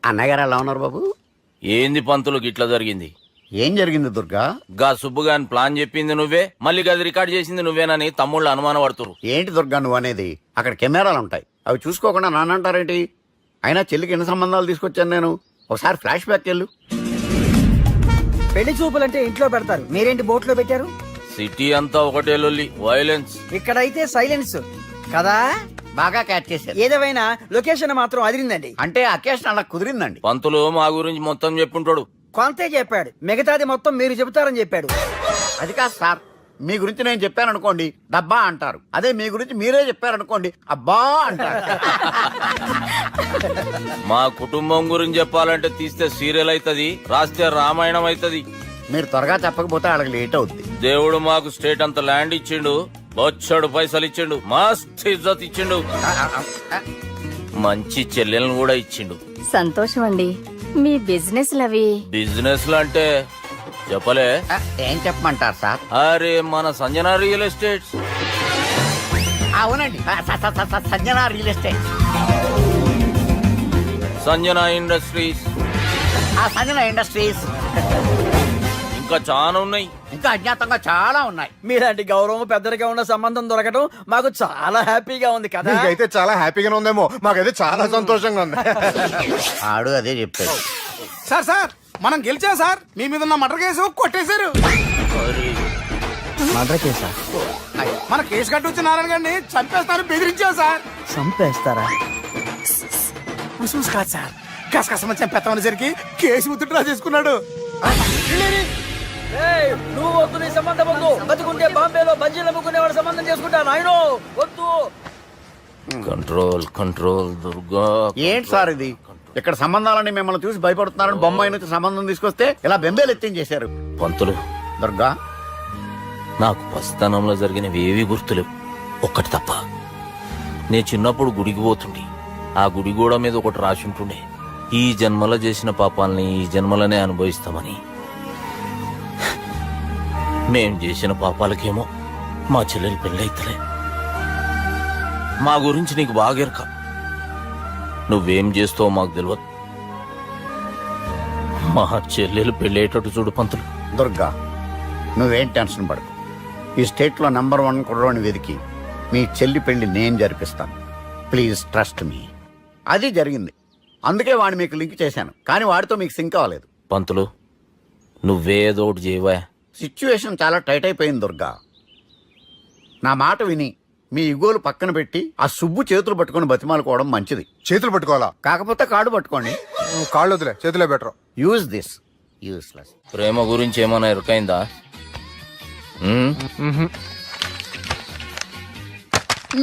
అన్నగారు ఎలా ఉన్నారు బాబు? ఏంది పంతులకు ఇట్లా జరిగింది? ఏం జరిగింది దుర్గా? గా సుబ్బుగాని ప్లాన్ చెప్పింది నువ్వే, మళ్ళీ గది రికార్డ్ చేసింది నువ్వేనని తమ్ముళ్ళు అనుమానం పడుతురు. ఏంటి దుర్గా నువ్వు అనేది? అక్కడ కెమెరాలు ఉంటాయి, అవి చూసుకోకుండా నానంటారేంటి? అయినా చెల్లికి ఎన్ని సంబంధాలు తీసుకొచ్చాను నేను. ఒకసారి ఫ్లాష్ బ్యాక్ వెళ్ళు. పెళ్లి చూపులంటే ఇంట్లో పెడతారు, మీరేంటి బోట్లో పెట్టారు? సిటీ అంతా ఒకటే లొల్లి, వైలెన్స్. ఇక్కడైతే సైలెన్స్ కదా. బాగా క్యాచ్ చేశారు. ఏదేమైనా లొకేషన్ మాత్రం అదిరిందండి. అంటే అకేషన్ అలా కుదిరిందండి. పంతులు మా గురించి మొత్తం చెప్పుంటాడు. కొంతే చెప్పాడు, మిగతాది మొత్తం మీరు చెబుతారని చెప్పాడు. అది కాదు సార్, మీ గురించి నేను చెప్పాను అనుకోండి డబ్బా అంటారు, అదే మీ గురించి మీరే చెప్పారనుకోండి అబ్బా అంటారు. మా కుటుంబం గురించి చెప్పాలంటే తీస్తే సీరియల్ అవుతుంది, రాస్తే రామాయణం అవుతుంది. మీరు త్వరగా చెప్పకపోతే వాళ్ళకి లేట్ అవుద్ది. దేవుడు మాకు స్టేట్ అంత ల్యాండ్ ఇచ్చిండు, బొచ్చడు పైసలు ఇచ్చిండు, మస్త్ ఇజ్జత్ ఇచ్చిండు, మంచి చెల్లెలను కూడా ఇచ్చిండు. సంతోషం అండి. మీ బిజినెస్ లవి బిజినెస్ లు అంటే చెప్పలే. ఏం చెప్పమంటారు సార్? అరే మన సంజన రియల్ ఎస్టేట్స్. అవునండి, Sanjana real estate, Sanjana industries, Sanjana industries, ఇంకా చాలా ఉన్నాయి. ఇంకా అజ్ఞాతంగా చాలా ఉన్నాయి. మీలాంటి గౌరవం పెద్దరిగా ఉన్న సంబంధం దొరకడం మాకు చాలా హ్యాపీగా ఉంది కదా. మీకైతే చాలా హ్యాపీగానే ఉందేమో, మాకైతే చాలా సంతోషంగా ఉంది. ఆడు అదే చెప్పాడు. సార్ సార్, మనం గెలిచాం సార్. మీ మీద ఉన్న మర్డర్ కేసు కొట్టేశారు. మర్డర్ కేసా? మన కేసు కట్టి నారాయణ గారిని చంపేస్తారు బెదిరించావు సార్. చంపేస్తారా? కాదు సార్, కసకసమని చంపేస్తామనేసరికి కేసు ముద్దు డ్రా చేసుకున్నాడు. ఏయ్, నువ్వు వద్దు, నీ సంబంధం వద్దు. బతుకుంటే బాంబేలో బజ్జీలు అమ్ముకునే వాడు సంబంధం చేసుకుంటా నాయనో, వద్దు. Control control Durga. ఏంటి సార్ ఇది? ఇక్కడ సంబంధాలని మిమ్మల్ని చూసి భయపడుతున్నారని బొమ్మాయి నుంచి సంబంధం తీసుకొస్తే ఇలా బెంబేలు ఎత్తించేశారు. పంతులు, దుర్గా, నాకు పసితనంలో జరిగినవి ఏవి గుర్తులేవు, ఒక్కటి తప్ప. నేను చిన్నప్పుడు గుడికి పోతుండే, ఆ గుడి గోడ మీద ఒకటి రాసి ఉంటుండే, ఈ జన్మలో చేసిన పాపాలని ఈ జన్మలోనే అనుభవిస్తామని. మేం చేసిన పాపాలకేమో మా చెల్లెలు పెళ్ళైతలే. మా గురించి నీకు బాగెరక, నువ్వేం చేస్తావో మాకు తెలియదు. మా చెల్లెలు పెళ్ళేటట్టు చూడు పంతులు. దుర్గా, నువ్వేం టెన్షన్ పడకు. ఈ స్టేట్ లో నంబర్ 1 కుర్రోని వెతికి మీ చెల్లి పెళ్లి నేను జరిపిస్తాను. Please trust me. అది జరిగింది, అందుకే వాడిని మీకు లింక్ చేశాను, కానీ వాడితో మీకు సింక్ అవ్వలేదు. పంతులు, నువ్వేదో ఒకటి చేయవా. సిచ్యువేషన్ చాలా టైట్ అయిపోయింది దుర్గా. నా మాట విని మీ ఇగోలు పక్కన పెట్టి ఆ సుబ్బు చేతులు పట్టుకొని బతిమాలుకోవడం మంచిది. చేతులు పట్టుకోవాలా? కాకపోతే కాడు పట్టుకోండి. కాళ్ళు వదిలే, చేతులే బెటర్. Use this. యూస్లెస్. ప్రేమ గురించి ఏమైనా ఎరుకైందా?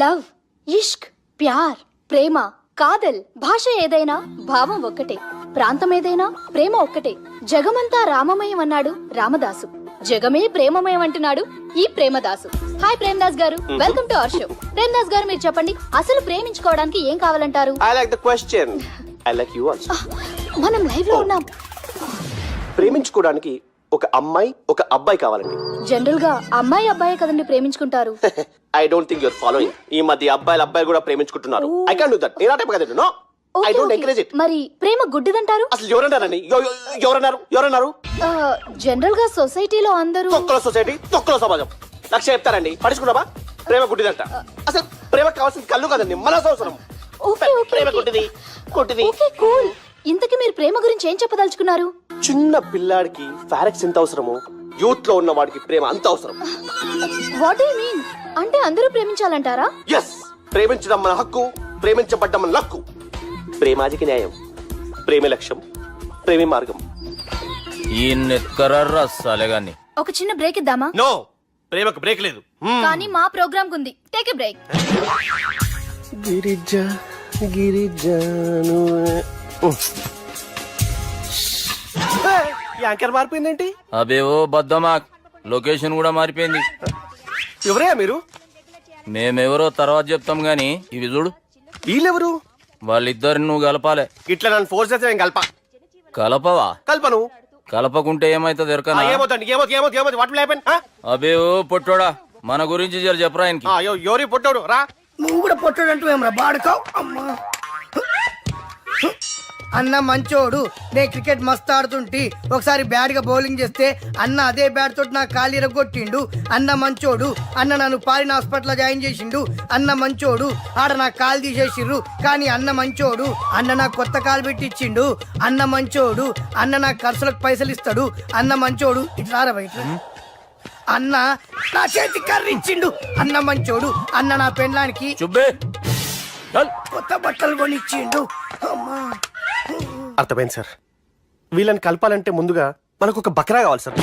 లవ్, ఇష్క్, ప్యార్, ప్రేమ, కాదల్, భాష ఏదైనా భావం ఒక్కటే, ప్రాంతం ఏదైనా ప్రేమ ఒక్కటే. జగమంతా రామమయం అన్నాడు రామదాసు, జగమే ప్రేమమయం అంటున్నాడు ఈ ప్రేమదాసు. హాయ్ ప్రేమదాస్ గారు, welcome to our show. Premadasa గారు, మీరు చెప్పండి, అసలు ప్రేమించుకోవడానికి ఏం కావాలంటారు? I like the question. I like you also. మనం లైవ్ లో ఉన్నాం. ప్రేమించుకోవడానికి ఒక అమ్మాయి ఒక అబ్బాయి కావాలండి. జనరల్ గా అమ్మాయి అబ్బాయి కదండి ప్రేమించుకుంటారు. I don't think your following. ఈ మధ్య అబ్బాయిలు కూడా ప్రేమించుకుంటున్నారు. I can't do that. నేను ఆ టైప్ కదండి. No, I don't encourage it. మరి ప్రేమ గుడ్డిదంటారు? అసలు ఎవరన్నారండి? ఎవరన్నారు? జనరల్ గా సొసైటీలో అందరూ తొక్కల సొసైటీ, తొక్కల సమాజం లక్ష చెప్తారండి. పడుచుకున్నావా? ప్రేమ గుడ్డిదంట. అసలు ప్రేమ కావాల్సింది కళ్ళు కదండి, మనసు అవసరం. ప్రేమ గుడ్డిది, గుడ్డిది. Okay, cool. ఇంతకీ మీరు ప్రేమ గురించి ఏం చెప్పదలుచుకున్నారు? చిన్న పిల్లాడికి ఫారెక్స్ ఎంత అవసరమో యూత్ లో ఉన్న వాడికి ప్రేమ అంత అవసరం. What do you mean? అంటే అందరూ ప్రేమించాలంటారా? ఎస్, ప్రేమించడం మన హక్కు, ప్రేమించబడ్డం మన లక్కు. ప్రేమాజికి న్యాయం, ప్రేమ లక్ష్యం, ప్రేమి మార్గం. ఈ నెత్కరర్రా సాలేగాన్ని. ఒక చిన్న బ్రేక్ ఇద్దామా? నో, ప్రేమకు బ్రేక్ లేదు. కానీ మా ప్రోగ్రామ్ కుంది. Take a break. గిరిజ గిరిజను యాంకర్ మారిపోయిందేంటి? అబేవో బద్దమా, లొకేషన్ కూడా మారిపోయింది. ఎవరయ్యా మీరు? మేమెవరో తర్వాత చెప్తాం గాని ఇవి చూడు. వీళ్ళెవరు? వాళ్ళిద్దరిని నువ్వు కలపాలే. ఇట్లా నన్ను ఫోర్స్ చేస్తే నేను కలపవా? కల్పను. కలపకుంటే ఏమైతుంది ఎరకనా? ఏమవుతుంది? What will happen? అబేవో పొట్టోడా, మన గురించి జర చెప్పరా ఆయనకి. ఎవరి పొట్టాడు రా. నువ్వు కూడా పొట్టాడంటూ ఏమరా బాడుకావు? అమ్మా అన్న మంచోడు. నేను క్రికెట్ మస్తు ఆడుతుంటి, ఒకసారి బ్యాట్ గా బౌలింగ్ చేస్తే అన్న అదే బ్యాట్ తోటి నా కాలు ఇరగొట్టిండు. అన్న మంచోడు. అన్న నన్ను పాలిన హాస్పిటల్ జాయిన్ చేసిండు. అన్న మంచోడు. ఆడ నా కాలు తీసేసిర్రు, కానీ అన్న మంచోడు. అన్న నాకు కొత్త కాలు పెట్టి ఇచ్చిండు. అన్న మంచోడు. అన్న నాకు ఖర్చులకు పైసలు ఇస్తాడు. అన్న మంచోడు. ఇట్లా బయట అన్న నా చేతి కర్రీ ఇచ్చిండు. అన్న మంచోడు. అన్న నా పెళ్ళానికి చుబ్బే కొత్త బట్టలు కొనిచ్చిండు. అమ్మా అర్థమైంది సార్. వీళ్ళని కలపాలంటే ముందుగా మనకు ఒక బకరా కావాలి సార్.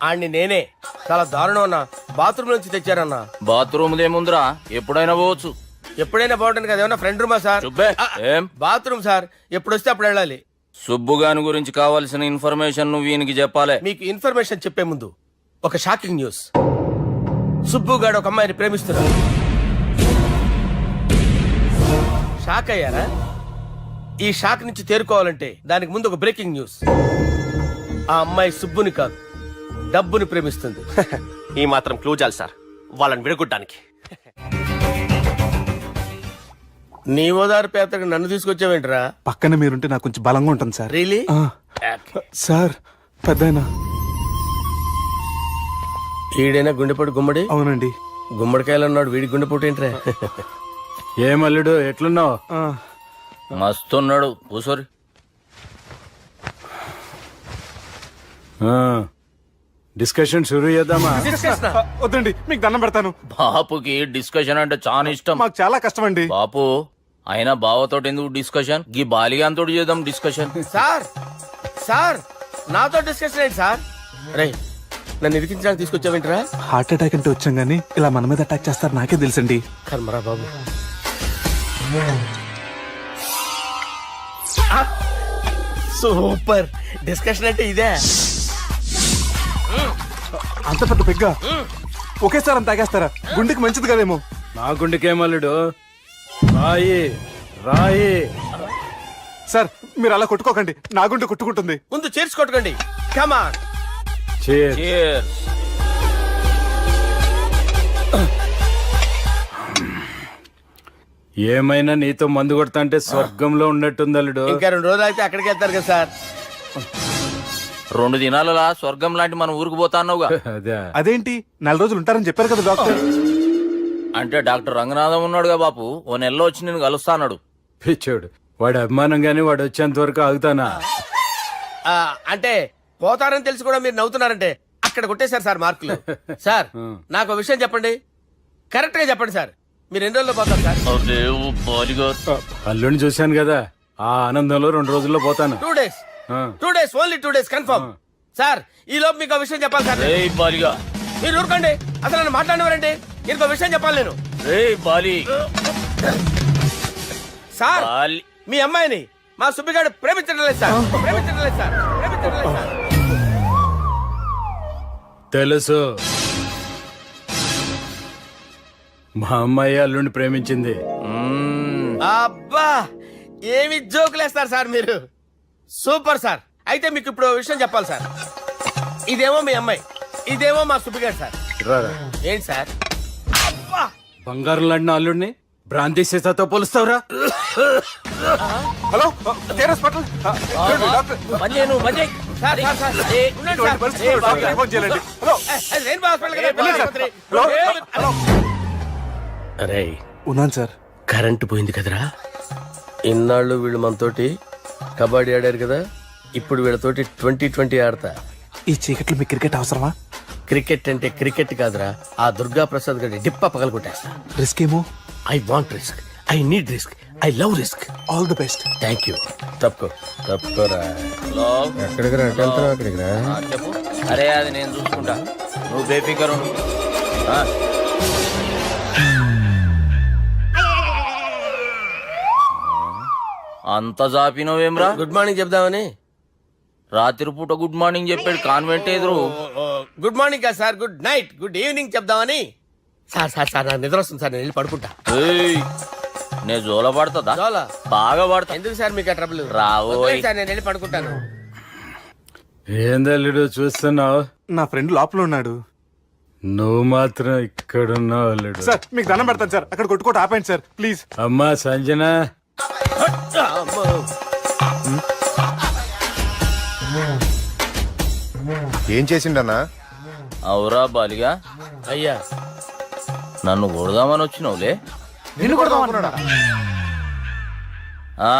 ఆడిని నేనే చాలా దారుణం అన్నా. బాత్రూమ్ నుంచి తెచ్చారన్నా. బాత్రూమ్ దేముందిరా, ఎప్పుడైనా పోవచ్చు. ఎప్పుడైనా బాగుంటుంది కదా. ఏమన్నా ఫ్రెండ్ రూమా సార్? చుబ్బే ఏం బాత్రూమ్ సార్, ఎప్పుడు వస్తే అప్పుడు వెళ్ళాలి. సుబ్బుగాని గురించి కావాల్సిన ఇన్ఫర్మేషన్ నువ్వు వీనికి చెప్పాలి. మీకు ఇన్ఫర్మేషన్ చెప్పే ముందు ఒక షాకింగ్ న్యూస్. సుబ్బుగాడు ఒక అమ్మాయిని ప్రేమిస్తున్నాడు. షాక్ అయ్యారా? ఈ షాక్ నుంచి తేరుకోవాలంటే దానికి ముందు ఒక బ్రేకింగ్ న్యూస్. ఆ అమ్మాయి సుబ్బుని కాదు, డబ్బుని ప్రేమిస్తుంది. ఈ మాత్రం క్లూ చాలు సార్ వాళ్ళని విడగొట్టడానికి. నీ ఓదారు పేదకు నన్ను తీసుకొచ్చావేంట్రా? పక్కన మీరుంటే నాకు కొంచెం బలంగా ఉంటుంది సార్. రియలీ? సార్ పెద్దయినా. ఈడైనా గుండెపోటు గుమ్మడి? అవునండి. గుమ్మడికాయలు ఉన్నాడు, వీడి గుండెపోటు ఏంట్రా? ఏమల్లుడు ఎట్లున్నావు? మస్తున్నాడు కూసోరి. డిస్కషన్ షురూ చేద్దామా? వద్దండి, మీకు దండం పెడతాను. బాపుకి డిస్కషన్ అంటే చాలా ఇష్టం. మాకు చాలా కష్టం అండి. బాపు, అయినా బావతోటి ఎందుకు డిస్కషన్ గీ బాలిగాంతో చేద్దాం డిస్కషన్. సార్ సార్ నాతో డిస్కషన్ ఏంటి సార్? రే నన్ను ఇరికించడానికి తీసుకొచ్చావేంట్రా? హార్ట్ అటాక్ అంటే వచ్చాం గానీ ఇలా మన మీద అటాక్ చేస్తారు నాకే తెలుసండి. కర్మరా బాబు. సూపర్ డిస్కషన్ అంటే ఇదే. అంత పెద్ద పెగ్గ ఒకేసారి అంత తాగేస్తారా? గుండెకి మంచిది కదేమో. నా గుండెకేమల్లుడు రాయి రాయి. సార్ మీరు అలా కొట్టుకోకండి, నా గుండె కొట్టుకుంటుంది. ముందు చేర్చి కొట్టుకోండి. కమాన్. Cheers. ఏమైనా నీతో మందు కొడతా అంటే స్వర్గంలో ఉన్నట్టుంది అల్లుడు. ఇంకా 2 రోజులు అయితే అక్కడికి వెళ్తారు కదా సార్. 2 దినాలలా స్వర్గం లాంటి మన ఊరికి పోతా అన్నావుగా. అదే అదేంటి 4 రోజులు ఉంటారని చెప్పారు కదా డాక్టర్. అంటే డాక్టర్ రంగనాథం ఉన్నాడుగా బాపు, ఓ నెలలో వచ్చి నేను కలుస్తా అన్నాడు. పిచ్చోడు వాడి అభిమానం గాని వాడు వచ్చేంత వరకు ఆగుతానా? అంటే పోతారని తెలిసి కూడా మీరు నవ్వుతున్నారంటే అక్కడ కొట్టేశారు సార్ మార్కులు. సార్ నాకు ఒక విషయం చెప్పండి, కరెక్ట్ గా చెప్పండి సార్. మీరు ఎన్ని రోజుల్లో పోతారు సార్? అరే ఓ బాలిగా, అల్లుడిని చూశాను కదా, ఆ ఆనందంలో 2 రోజుల్లో పోతాను. 2 days. 2 days, only 2 days confirm. Sir ఈ లోపు మీకు ఒక విషయం చెప్పాలి సార్. రేయ్ బాలిగా, మీరు ఊరుకోండి, అసలు నన్ను మాట్లాడినవారండి. ఇంకో విషయం చెప్పాలి నేను. రేయ్ బాలి. Sir Bali. మీ అమ్మాయిని మా సుబ్బిగాడు ప్రేమించడం లేదు సార్. ప్రేమించడం లేదు సార్. ప్రేమించడం లేదు సార్. తెలుసు, మా అమ్మాయి అల్లుడిని ప్రేమించింది. అబ్బా ఏమి జోకులేస్తారు సార్ మీరు. Super sir. అయితే మీకు ఇప్పుడు ఓ విషయం చెప్పాలి సార్. ఇదేమో మీ అమ్మాయి, ఇదేమో మా సుబ్బిగాడు సార్. రారా. ఏంటి సార్? అబ్బా బంగారం లాంటి అల్లుడిని భ్రాంతి సీతతో పోలుస్తావురా? హలో హాస్పిటల్ మంజేను మంజే. సార్ సార్ సార్ ఉండండి సార్. ఫోన్ చేయాలండి. హలో అది రెయిన్బో హాస్పిటల్ కదా, వెళ్ళండి సార్. ఆసుపత్రి. హలో అరే ఉన్నాను సార్. కరెంటు పోయింది కదరా. ఇన్నాళ్ళు వీళ్ళు మనతోటి కబడ్డీ ఆడారు కదా, ఇప్పుడు వీళ్ళతోటి 2020 ఆడతా. ఈ చీకట్లో మీ క్రికెట్ అవసరమా? క్రికెట్ అంటే క్రికెట్ కాదురా, ఆ దుర్గా ప్రసాద్ గారి డిప్ప పగలగొట్టేస్తా. రిస్క్ ఏమో. I want risk, I need risk, I love risk. All the best. Thank you. తప్పుకోరా. హలో ఎక్కడికి రా? అక్కడికి రా. చెప్పు. అరే అది నేను చూసుకుంటా, నువ్వు బేఫికర్ ఉండు. అంత జాపినవేమ్రా? గుడ్ మార్నింగ్ చెప్దామని. రాత్రి పూట గుడ్ మార్నింగ్ చెప్పాడు కాన్వెంట్ ఎదురు. గుడ్ మార్నింగ్ కాదు sir, good night, good evening చెప్దామని. సార్ సార్ సార్ నాకు నిద్ర వస్తుంది సార్, నేను వెళ్ళి పడుకుంటా. నేను జోల పడుతుందా? జోలా? బాగా పడతా. ఎందుకు సార్ మీకు ఆ ట్రబుల్? రావోయ్. సార్ నేను వెళ్ళి పడుకుంటాను. ఏందల్లుడు చూస్తున్నావు? నా ఫ్రెండ్ లోపల ఉన్నాడు. నువ్వు మాత్రం ఇక్కడున్నావు అల్లుడు. సార్ మీకు దండం పెడతాను సార్, అక్కడ కొట్టుకోట ఆపండి సార్ ప్లీజ్. అమ్మా సంజన, ఏం చేసిండన్నా? అవురా బాలిగా, అయ్యా నన్ను కొడదామని వచ్చినావులే. నిన్ను కొడదామన్నాడా? ఆ?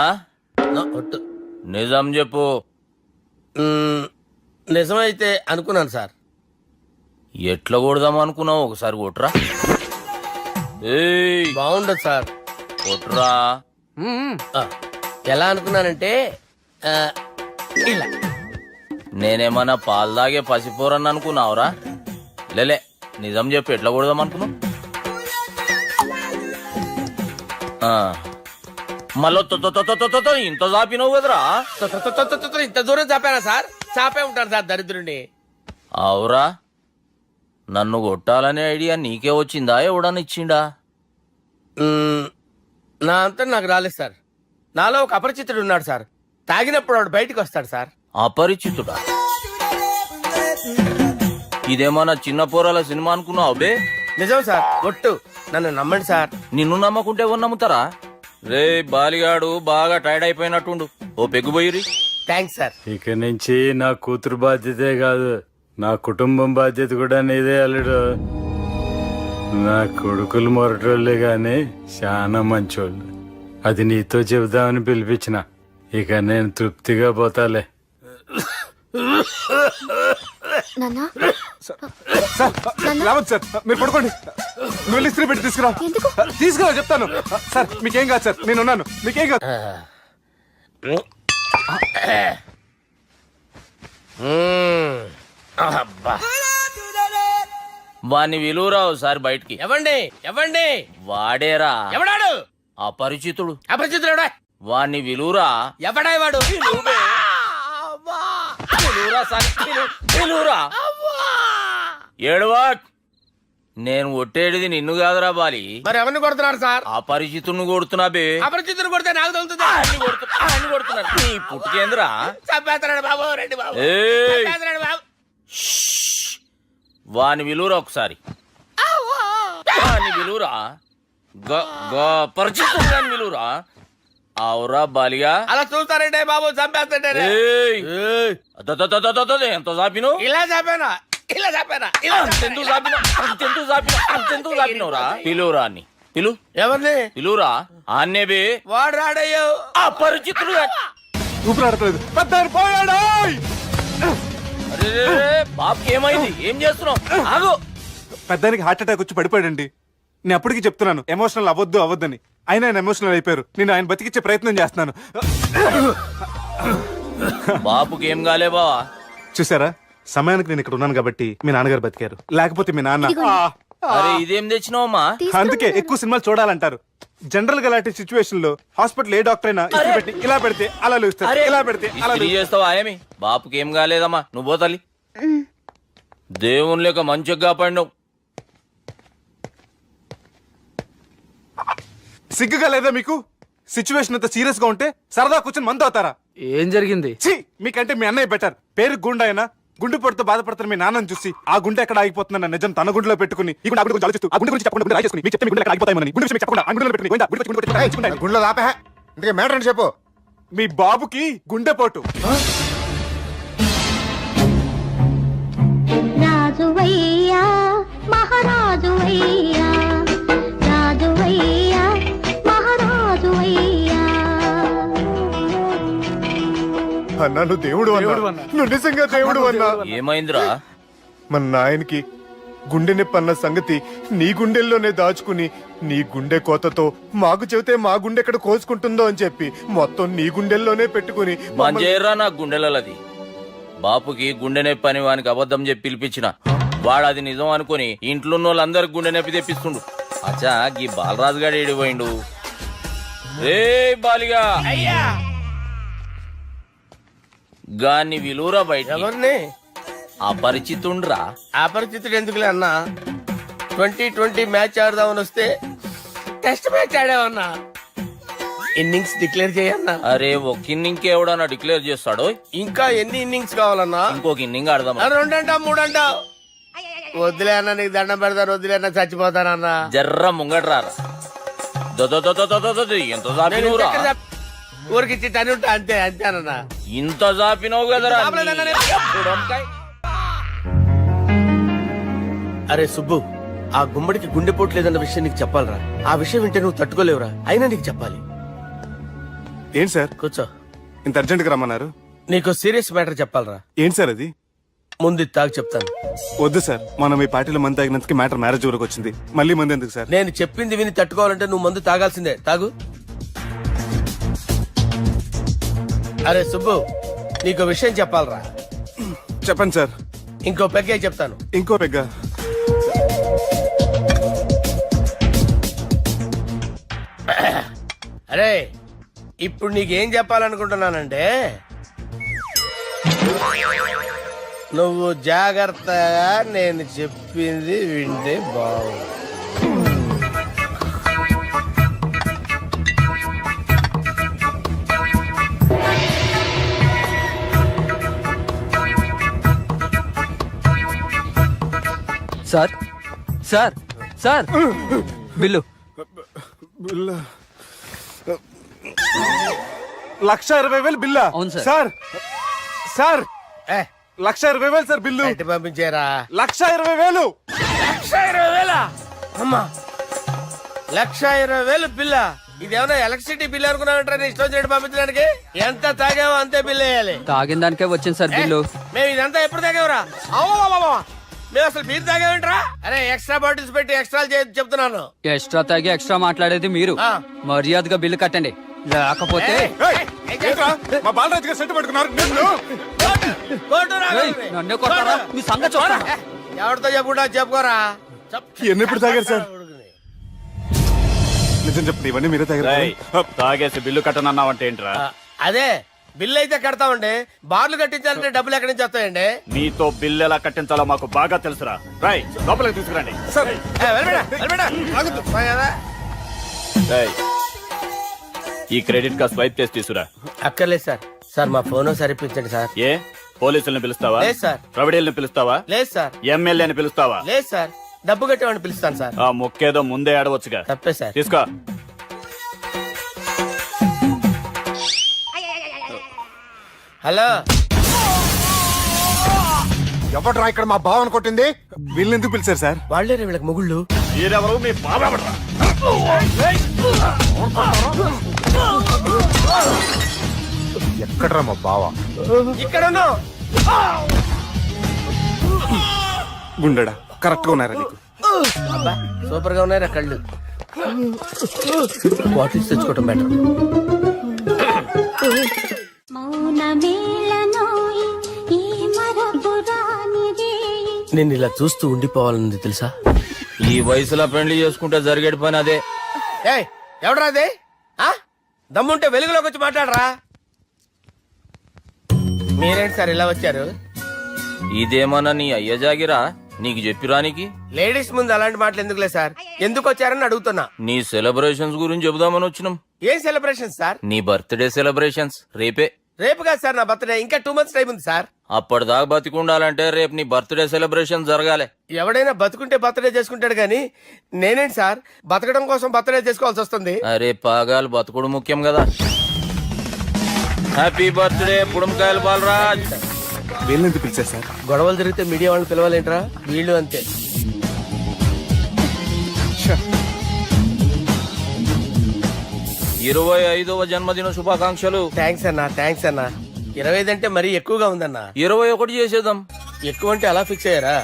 ఒట్టు. నిజం చెప్పు. నిజమైతే అనుకున్నాను సార్. ఎట్లా కొడదాం అనుకున్నావు? ఒకసారి కొట్రా. ఏయ్ బాగుండదు సార్. కొట్రా. ఆ, ఎలా అనుకున్నానంటే ఆ, ఇలా. నేనేమన్నా పాలు తాగే పసిపోరని అనుకున్నావురా? లేలే, నిజం చెప్పు, ఎట్లా కొడదాం అనుకున్నావు? మళ్ళీ ఇంత చాపినావు కదరా? ఇంత దూరం చాపానా సార్? చాపే ఉంటాను సార్ దరిద్రుడిని. అవురా, నన్ను కొట్టాలనే ఐడియా నీకే వచ్చిందా? ఎవడన్నా ఇచ్చిండా? నా అంతా నాకు రాలేదు సార్. నాలో ఒక అపరిచితుడు ఉన్నాడు సార్. తాగినప్పుడు వాడు బయటికి వస్తాడు సార్. అపరిచితుడా? ఇదేమన్నా చిన్న పోరాల సినిమా అనుకున్నావు బే? నిజం సార్, ఒట్టు. నన్ను నమ్మండి సార్. నిన్ను నమ్మకుంటే ఎవరు నమ్ముతారా? రే బాలిగాడు బాగా టైర్డ్ అయిపోయినట్టుండు, ఓ పెగ్గుబోయిరి. Thanks sir. ఇక నుంచి నా కూతురు బాధ్యతే కాదు, నా కుటుంబం బాధ్యత కూడా నీదే అల్లుడు. నా కొడుకులు మొరటోళ్ళే గాని చాలా మంచోళ్ళు. అది నీతో చెబుదామని పిలిపించిన. ఇక నేను తృప్తిగా పోతాలే. నాన్నా సార్ లేవద్దు సార్, మీరు పడుకోండి. నువ్వు వెళ్ళి ఇస్త్రీ పెట్టి తీసుకురా. తీసుకురా చెప్తాను. సార్ మీకేం కాదు సార్, నేను ఉన్నాను, మీకేం కాదు. అబ్బా. వాణ్ణి విలువరావు సార్ బయటికి. ఎవండి ఎవండి వాడేరా ఎవడాడు? అపరిచితుడు. అపరిచితుడు వాణ్ణి విలువరా. ఎవడాయి వాడు? విలువరా సార్, విలువరా. ఏడవా, నేను ఒట్టేడిది నిన్ను కాదురా బాలి. మరి ఎవరిని కొడుతున్నారు సార్? అపరిచితుడిని కొడుతున్నా బే. అపరిచితుడు కొడితే నాకు తగులుతుంది. కొడుతున్నా నీ పుట్టుకేంద్రా. చంపేస్తున్నాడు బాబు, రండి బాబు. ఏయ్, చంపేస్తున్నాడు బాబు. వాని విలువరా ఒకసారి. వాని విలువరా. పరిచితుడు విలువరా. అవురా బాలిగా. అలా చూస్తారంటే బాబు, చంపేస్తాడే. ఎంత చాపిను? ఇలా చంపానా, ఇలా చంపానా, అంతెందుకు చాపిన, అంతెందుకు చాపిన, అంతెందుకు చాపినవురా. పిలువురా అని పిలు. ఎవరిని పిలువురా. ఆన్నే బే. వాడు రాడయ్యో. అపరిచితుడు. ఊపిరాడట్లేదు. పెద్ద ఆయన పోయాడు. అరే బాబుకి ఏమైంది? ఏం చేస్తున్నావు? ఆగు. పెద్దానికి హార్ట్ అటాక్ వచ్చి పడిపోయాడండి. నేను అప్పటికి చెప్తున్నాను ఎమోషనల్ అవ్వద్దని. అయినా ఆయన ఎమోషనల్ అయిపోయారు. నేను ఆయన బతికిచ్చే ప్రయత్నం చేస్తున్నాను. బాబుకి ఏం కాలే బావా. చూసారా, సమయానికి నేను ఇక్కడ ఉన్నాను కాబట్టి మీ నాన్నగారు బతికారు. లేకపోతే మీ నాన్న. అరే ఇదేం తెచ్చినావమ్మా? అందుకే ఎక్కువ సినిమాలు చూడాలంటారు. జనరల్ గా అలాంటి సిచ్యువేషన్ లో హాస్పిటల్ ఏ డాక్టర్ అయినా ఇస్త్రీ పెట్టి ఇలా పెడితే అలా లూస్తారు, ఇలా పెడితే అలా ఇస్త్రీ చేస్తావా ఏమి? బాపుకి ఏం కాలేదమ్మా, నువ్వు పోతల్లి. దేవుని లేక మంచిగా కాపాడినావు. సిగ్గుగా లేదా మీకు? సిచ్యువేషన్ అంత సీరియస్ గా ఉంటే సరదా కూర్చొని మందు అవుతారా? ఏం జరిగింది? ఛీ, మీకంటే మీ అన్నయ్య బెటర్. పేరు గుండె అయినా గుండె పడుతూ బాధపడుతున్న మీ నాన్నని చూసి ఆ గుండె ఎక్కడ ఆగిపోతుందన్న నిజం తన గుండెలో పెట్టుకుని ఈ గుండె ఆ గుండె గురించి ఆలోచిస్తూ ఆ గుండె గురించి చెప్పకుండా రాజేసుకుని మీకు చెప్తే మీ గుండె ఎక్కడ ఆగిపోతాయని గుండె విషయం చెప్పకుండా ఆ గుండెలో పెట్టుకుని గోవిందా, గుండె గుండె గుండె గుండెలో ఆపే ఇంతకీ మ్యాటర్ అని చెప్పు. మీ బాబుకి గుండెపోటు. రాజువయ్యా మహారాజువయ్యా, రాజువయ్యా మహారాజువయ్యా. అన్నా నువ్వు దేవుడు అన్నా, నువ్వు నిజంగా దేవుడు అన్నా. ఏమైందిరా? మన నాయనకి గుండె నొప్పి అన్న సంగతి నీ గుండెల్లోనే దాచుకుని నీ గుండె కోతతో మాకు చెబితే మా గుండె ఎక్కడ కోసుకుంటుందో అని చెప్పి మొత్తం నీ గుండెల్లోనే పెట్టుకుని మంజేరా నా గుండెలది. బాపుకి గుండె నొప్పి అని వానికి అబద్ధం చెప్పి పిలిపించిన వాడు అది నిజం అనుకుని ఇంట్లో ఉన్న వాళ్ళందరికి గుండె నొప్పి తెప్పిస్తుండు. అచ్చా గీ బాలరాజు గారు ఏడిపోయిండు. రే బాలిగా, గాన్ని విలువరా బయట. ఎవరిని? అపరిచితుండ్రా. అపరిచితుడు ఎందుకులే అన్నా, 2020 మ్యాచ్ ఆడదామని వస్తే టెస్ట్ మ్యాచ్ ఆడామన్నా. ఇన్నింగ్స్ డిక్లేర్ చేయన్నా. అరే ఒక ఇన్నింగ్ ఎవడన్నా డిక్లేర్ చేస్తాడో? ఇంకా ఎన్ని ఇన్నింగ్స్ కావాలన్నా? ఇంకొక ఇన్నింగ్ ఆడదాం. 2 అంటావు 3 అంటావు. వద్దులే అన్న, నీకు దండం పెడతాను, వద్దులే అన్న, చచ్చిపోతానన్నా. జర్ర ముంగట్రా. ఎంత చాపినవురా? ఊరికి తని ఉంటా అంతే, అంతేనన్నా. ఇంత చాపినవు కదరా. అరే సుబ్బు, ఆ గుమ్మడికి గుండెపోటు లేదన్న విషయం నీకు చెప్పాలరా. ఆ విషయం వింటే నువ్వు తట్టుకోలేవురా, అయినా నీకు చెప్పాలి. ఏంటి సార్ కూర్చో. ఇంత అర్జెంట్ గా రమ్మన్నారు? నీకు సీరియస్ మ్యాటర్ చెప్పాలరా. ఏంటి సార్ అది? ముందు తాగు చెప్తాను. వద్దు సార్, మనం ఈ పార్టీలో మంది తాగినందుకు మ్యాటర్ మ్యారేజ్ వరకు వచ్చింది. మళ్ళీ మంది ఎందుకు సార్? నేను చెప్పింది విని తట్టుకోవాలంటే నువ్వు మందు తాగాల్సిందే. తాగు. అరే సుబ్బు, నీకు విషయం చెప్పాలరా. చెప్పండి సార్. ఇంకో పెగ్గే చెప్తాను. ఇంకో పెగ్గా? అరే ఇప్పుడు నీకేం చెప్పాలనుకుంటున్నానంటే, నువ్వు జాగ్రత్తగా నేను చెప్పింది వింటే బాగుంది. Sir sir sir, bill. 1,20,000 బిల్లా? అవును సార్. సార్ సార్, ఏ, 1,20,000 సార్ బిల్లు. బయట పంపించారా? 1,20,000. 1,20,000? అమ్మా, 1,20,000 బిల్ల? ఇదేమన్నా ఎలక్ట్రిసిటీ బిల్ అనుకున్నామంటారా? నీ ఇష్టం చేయడం పంపించడానికి ఎంత తాగామో అంతే బిల్ వేయాలి. తాగిన దానికే వచ్చింది సార్ బిల్లు. మేము ఇదంతా ఎప్పుడు తాగేవరా? మేము అసలు బీర్ తాగేమంటారా? అరే ఎక్స్ట్రా బాటిల్స్ పెట్టి ఎక్స్ట్రా చెప్తున్నాను. ఎక్స్ట్రా తాగి ఎక్స్ట్రా మాట్లాడేది మీరు. మర్యాదగా బిల్లు కట్టండి, లేకపోతే మా బాలరాజు గారు సెట్ పట్టుకున్నారు. నన్ను కొడతారా? మీ సంగతి చూస్తారా? ఎవరితో చెప్పుకుంటా చెప్పుకోరా. ఎన్నెప్పుడు తాగారు సార్? నిజం చెప్పండి, ఇవన్నీ మీరే తాగారు. తాగేసి బిల్లు కట్టనన్నావంటే ఏంట్రా? అదే బిల్లు అయితే కడతామండి, బార్లు కట్టించాలంటే డబ్బులు ఎక్కడి నుంచి వస్తాయండి? నీతో బిల్లు ఎలా కట్టించాలో మాకు బాగా తెలుసురా. రై లోపలికి తీసుకురండి. రేయ్, ఈ క్రెడిట్ కార్డ్ స్వైప్ చేసి తీసుకురా. అక్కర్లేదు సార్. సార్ మా ఫోన్ సరిపించండి సార్. ఏ పోలీసుల్ని పిలుస్తావా? లేదు సార్. ప్రొవిడీల్ని పిలుస్తావా? లేదు సార్. ఎమ్మెల్యేని పిలుస్తావా? లేదు సార్. డబ్బు కట్టేవాడిని పిలుస్తాను సార్. ఆ ముక్కేదో ముందే ఆడవచ్చుగా. తప్పే సార్. తీసుకో. హలో, ఎవడ్రా ఇక్కడ మా బావని కొట్టింది? వీళ్ళని ఎందుకు పిలిచారు సార్? వాళ్ళే వీళ్ళకి మొగుళ్ళు. మీరెవరు? మీ బాబా. ఎక్కడ్రా మా బావ? ఇక్కడ గుండెడా కరెక్ట్ గా ఉన్నారా నీకు? సూపర్ గా ఉన్నారా కళ్ళు? బాటిల్స్ తెచ్చుకోవటం బెటర్. నేను ఇలా చూస్తూ ఉండిపోవాలని తెలుసా? ఈ వయసులో పెళ్లి చేసుకుంటే జరిగేటి పని అదే. ఏయ్, ఎవడరా అదే? దమ్ముంటే వెలుగులోకి వచ్చి మాట్లాడరా. మీరేంటి సార్ ఇలా వచ్చారు? ఇదేమన్నా నీ అయ్య జాగిరా నీకు చెప్పిరానికి? లేడీస్ ముందు అలాంటి మాటలు ఎందుకులే సార్, ఎందుకు వచ్చారని అడుగుతున్నా. నీ సెలబ్రేషన్స్ గురించి చెబుదామని వచ్చినాం. ఏం సెలబ్రేషన్ సార్? నీ బర్త్డే సెలబ్రేషన్స్ రేపే. రేపు కాదు సార్ నా బర్త్డే, ఇంకా 2 months టైం ఉంది సార్. అప్పటిదాకా బతికుండాలంటే రేపు నీ బర్త్డే సెలబ్రేషన్ జరగాలి. ఎవడైనా బతుకుంటే బర్త్డే చేసుకుంటాడు గానీ నేనేంటి సార్ బతకడం కోసం బర్త్డే చేసుకోవాల్సి వస్తుంది? అరే పాగాలు బతుకుడు ముఖ్యం కదా. హ్యాపీ బర్త్డే పుడుమకాయలు బాలరాజ్. వీళ్ళని ఎందుకు పిలిచారు సార్? గొడవలు జరిగితే మీడియా వాళ్ళని పిలవాలేంట్రా? వీళ్ళు అంతే. 25వ జన్మదిన శుభాకాంక్షలు. థ్యాంక్స్ అన్నా, థ్యాంక్స్ అన్నా. 25 అంటే మరీ ఎక్కువగా ఉందన్నా. 21 చేసేద్దాం. ఎక్కువ అంటే అలా ఫిక్స్ అయ్యారా?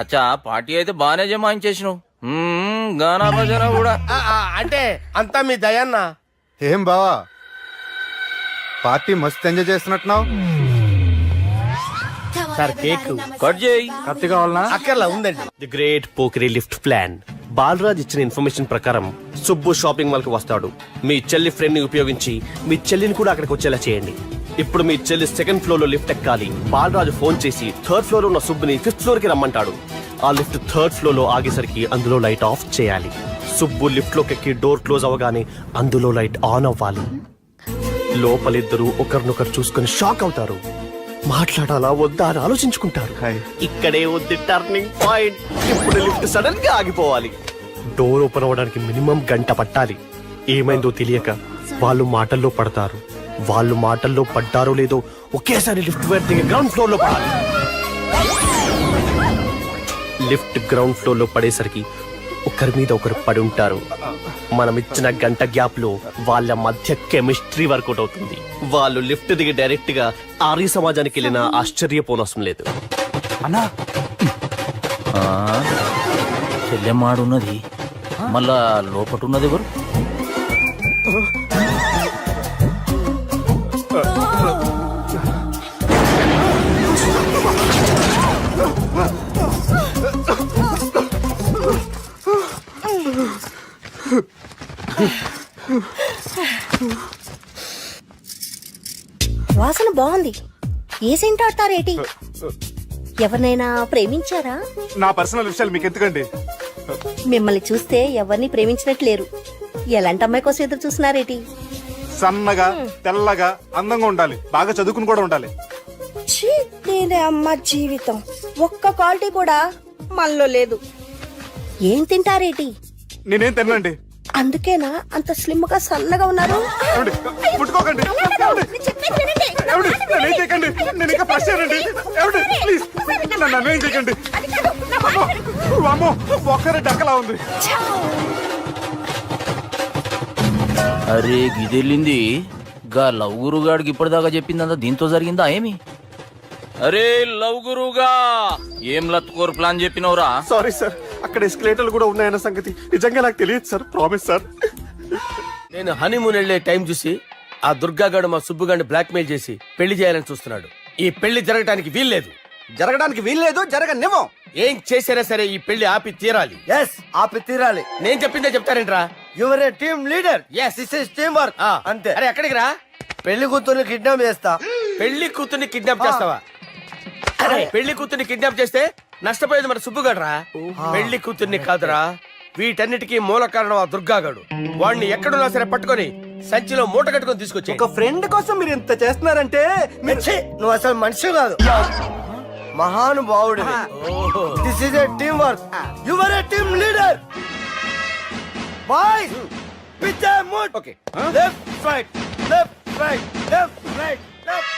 అచ్చా పార్టీ అయితే బానే జమాయించేసినావు. గానా భజన కూడా. అంటే అంతా మీ దయన్నా. ఏం బావా పార్టీ మస్తు ఎంజాయ్ చేస్తున్నట్టున్నావు. సార్ కేక్ కట్ చేయి. కత్తి కావాలనా? అక్కర్లా ఉందండి. ది గ్రేట్ పోకరీ లిఫ్ట్ ప్లాన్. బాలరాజ్ ఇచ్చిన ఇన్ఫర్మేషన్ ప్రకారం సుబ్బు షాపింగ్ మాల్ కి వస్తాడు. మీ చెల్లి ఫ్రెండ్ ని ఉపయోగించి మీ చెల్లిని కూడా అక్కడికి వచ్చేలా చేయండి. ఇప్పుడు మీ చెల్లి 2nd floor లో లిఫ్ట్ ఎక్కాలి. బాలరాజు ఫోన్ చేసి 3rd floor ఉన్న సుబ్బుని 5th floor కి రమ్మంటాడు. ఆ లిఫ్ట్ 3rd floor లో ఆగేసరికి అందులో లైట్ ఆఫ్ చేయాలి. సుబ్బు లిఫ్ట్ లోకి ఎక్కి డోర్ క్లోజ్ అవ్వగానే అందులో లైట్ ఆన్ అవ్వాలి. లోపలిద్దరూ ఒకరినొకరు చూసుకుని షాక్ అవుతారు. మాట్లాడాలా వద్దా అని ఆలోచించుకుంటారు. ఇక్కడే ఉంది టర్నింగ్ పాయింట్. ఇప్పుడు లిఫ్ట్ సడన్ గా ఆగిపోవాలి. డోర్ ఓపెన్ అవ్వడానికి మినిమం గంట పట్టాలి. ఏమైందో తెలియక వాళ్ళు మాటల్లో పడతారు. వాళ్ళు మాటల్లో పడ్డారో లేదో ఒకేసారి లిఫ్ట్ వైర్ దిగి గ్రౌండ్ ఫ్లోర్ లో పడాలి. లిఫ్ట్ గ్రౌండ్ ఫ్లోర్ లో పడేసరికి ఒకరి మీద ఒకరు పడి ఉంటారు. మనం ఇచ్చిన గంట గ్యాప్ లో వాళ్ళ మధ్య కెమిస్ట్రీ వర్కౌట్ అవుతుంది. వాళ్ళు లిఫ్ట్ దిగి డైరెక్ట్ గా ఆర్య సమాజానికి వెళ్ళినా ఆశ్చర్యపోనవసరం లేదు. అన్నా చెల్లెమ్మాడున్నది, మళ్ళా లోపటున్నది ఎవరు? వాసన బాగుంది. ఏ సెంట్ ఆడతారేటి? ఎవరినైనా ప్రేమించారా? నా పర్సనల్ విషయాలు మీకు ఎందుకండి? మిమ్మల్ని చూస్తే ఎవరిని ప్రేమించినట్లేరు. ఎలాంటి అమ్మాయి కోసం ఎదురు చూస్తున్నారేటి? సన్నగా తెల్లగా అందంగా ఉండాలి, బాగా చదువుకుని కూడా ఉండాలి. నేనే అమ్మ జీవితం ఒక్క క్వాలిటీ కూడా మనలో లేదు. ఏం తింటారేటి? నేనేం తినండి. అందుకేనా అంత స్లిమ్ గా సన్నగా ఉన్నారు? ముట్టుకోకండి, నేనేం చేయకండి. నేను ఇంకా ఫ్రెష్ అయ్యానండి. ప్లీజ్ నన్ను ఏం చేయకండి. అమ్మో ఒక్కరే డక్కలా ఉంది. అరే గిదెళ్ళింది గా లవ్వురుగాడికి ఇప్పటిదాకా చెప్పిందంతా దీంతో జరిగిందా ఏమి? అరే లవ్ గురుగా ఏం లత్కోర్ ప్లాన్ చెప్పినవురా? సారీ సార్, అక్కడ ఎస్కలేటర్లు కూడా ఉన్నాయన్న సంగతి నిజంగా నాకు తెలియదు సార్. Promise sir. నేను హనీమూన్ వెళ్లే టైం చూసి ఆ దుర్గాగాడు మా సుబ్బుగాడిని బ్లాక్మెయిల్ చేసి పెళ్లి చేయాలని చూస్తున్నాడు. ఈ పెళ్లి జరగడానికి వీల్లేదు. జరగడానికి వీల్లేదు, జరగనివ్వం. ఏం చేసినా సరే ఈ పెళ్లి ఆపి తీరాలి. ఎస్ ఆపి తీరాలి. నేను చెప్పిందే చెప్తారేంట్రా? Your a team leader. Yes. This is team work. అంతే. అరే ఎక్కడికి రా? పెళ్లి కూతుర్ని కిడ్నాప్ చేస్తా. పెళ్లి కూతుర్ని కిడ్నాప్ చేస్తావా? అరే పెళ్లి కూతుర్ని కిడ్నాప్ చేస్తే నష్టపోయేది మన సుబ్బుగాడ్రా. పెళ్లి కూతుర్ని కాదురా, వీటన్నిటికీ మూల కారణం ఆ దుర్గాగాడు. వాడిని ఎక్కడున్నా సరే పట్టుకొని సంచిలో మూట కట్టుకొని తీసుకొచ్చి ఒక ఫ్రెండ్ కోసం మీరు ఇంత చేస్తున్నారంటే నువ్వు అసలు మనిషి కాదు, మహానుభావుడు. This is a team work. Your a team leader. Boys pitch A mood. Okay. Left right left right left right left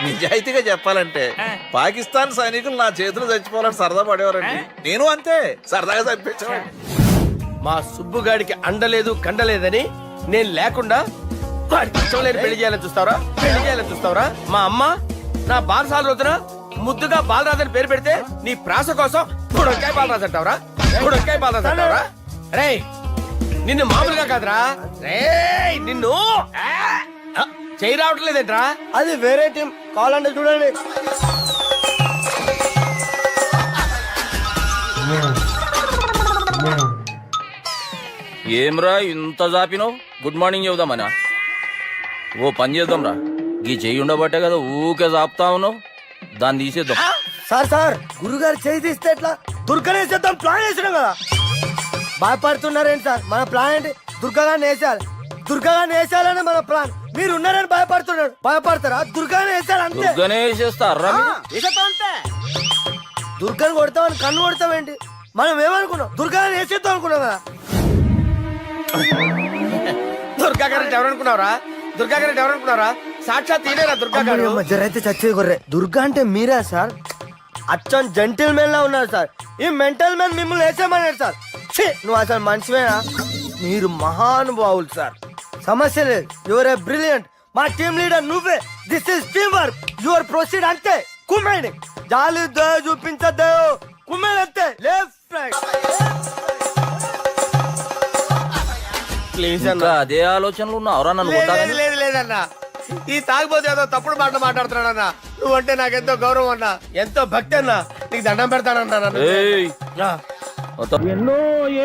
నిజాయితీగా చెప్పాలంటే పాకిస్తాన్ సైనికులు నా చేతులు చచ్చిపోవాలని సరదా పడేవారండి. నేను అంతే సరదాగా చంపించేవాడిని. మా సుబ్బుగాడికి అండలేదు కండలేదని నేను లేకుండా వాడికి ఇష్టం లేని పెళ్లి చేయాలని చూస్తావరా? పెళ్లి చేయాలని చూస్తావరా? మా అమ్మ నా బాలసాల రోజున ముద్దుగా బాలరాజు పేరు పెడితే నీ ప్రాస కోసం గుడొక్కాయ బాలరాజు అంటావరా? గుడొక్కాయ బాలరాజు అంటావరా? రే నిన్ను మామూలుగా కాదురా, రే నిన్ను చేయి రావట్లేదేంట్రా? అది వేరే టీం. కావాలంటే చూడండి. ఏమ్రా ఇంత జాపినావు? Good morning చెబుదామనా? ఓ పని చేద్దాంరా, ఈ చెయ్యి ఉండబట్టే కదా ఊకే జాపుతా ఉన్నావు. దాన్ని తీసేద్దాం. సార్ గురుగారు చేయి తీస్తే ఎట్లా? దుర్గనేసేద్దాం ప్లాన్ వేసినాం కదా. భయపడుతున్నారేంటి సార్? మన ప్లాన్ ఏంటి? దుర్గాగాన్ని వేసేయాలి. దుర్గాగాన్ని వేసేయాలని మన ప్లాన్. మీరు ఉన్నారని భయపడుతున్నాడు. భయపడతారా? దుర్గానే వేసేయాలి అంతే. దుర్గనే వేసేస్తారా? దుర్గాని కొడతామని కన్ను కొడతామేంటి? మనం ఏమనుకున్నాం? దుర్గాని వేసేద్దాం అనుకున్నాం కదా. దుర్గా గారు ఎవరనుకున్నారా? దుర్గా గారు ఎవరనుకున్నారా? సాక్షాత్ తీరేరా దుర్గా గారు. మధ్యరైతే చచ్చేది గొర్రె. దుర్గా అంటే మీరా సార్? అచ్చం జెంటిల్ మెన్ లా ఉన్నారు సార్. ఈ మెంటల్ మెన్ మిమ్మల్ని వేసేమన్నాడు సార్. ఛీ, నువ్వు అసలు మనిషివేనా? మీరు మహానుభావులు సార్. సమస్య లేదు. Your a brilliant. మా టీమ్ లీడర్ నువ్వే. This is team work. Your proceed అంతే. కుమ్మేని జాలి చూపించద్దు. కుమ్మేని అంతే. Left right. ప్లీజ్ ఇంకా అదే ఆలోచనలు ఉన్నావురా? నన్ను కొట్టాలని? లేదు లేదన్నా, ఈ తాగిపోతే ఏదో తప్పుడు మాట మాట్లాడుతున్నాడన్నా. నువ్వంటే నాకెంతో గౌరవం అన్నా, ఎంతో భక్తి అన్నా. నీకు దండం పెడతానన్నా. ఏయ్, ఎన్నో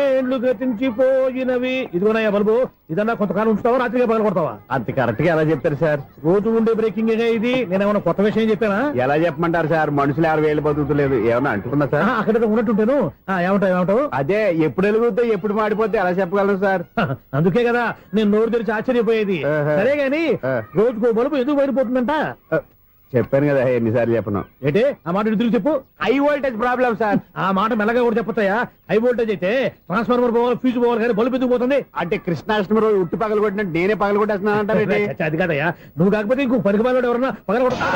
ఏండ్లు గతించిపోయినవి. ఇదిగోనయ్యా బల్బు, ఇదన్నా కొంతకాలం ఉంచుతావా రాత్రిగా పగల కొడతావా? అంత కరెక్ట్ గా ఎలా చెప్తారు సార్? రోజు ఉండే బ్రేకింగ్ ఇది. నేనేమన్నా కొత్త విషయం చెప్పానా? ఎలా చెప్పమంటారు సార్? మనుషులు 60 బతుకుతలేదు. ఏమన్నా అంటున్నా సార్? అక్కడ ఉన్నట్టుంటాను. ఏమంటావు? అదే ఎప్పుడు వెలుగుతో ఎప్పుడు మాడిపోతే ఎలా చెప్పగలను సార్? అందుకే కదా నేను నోరు తెరిచి ఆశ్చర్యపోయేది. సరే గాని రోజుకో బల్బు ఎందుకు బయటపోతుందంట? చెప్పాను కదా ఎన్నిసార్లు చెప్పను. ఏంటి ఆ మాట తిరిగి చెప్పు. High voltage problem sir. ఆ మాట మెల్లగా కూడా చెప్పొస్తాయా? హై వోల్టేజ్ అయితే ట్రాన్స్ఫార్మర్ పోవాలి, ఫ్యూజ్ పోవాలి, కానీ బల్బు ఎందుకు పోతుంది? అంటే కృష్ణాష్టమి రోజు ఉట్టి పగలు కొట్టినట్టు నేనే పగలు కొట్టేస్తున్నాను అంటారు. అది కాదయ్యా, నువ్వు కాకపోతే ఇంకో పనికి బాగా ఎవరన్నా పగల కొడతా.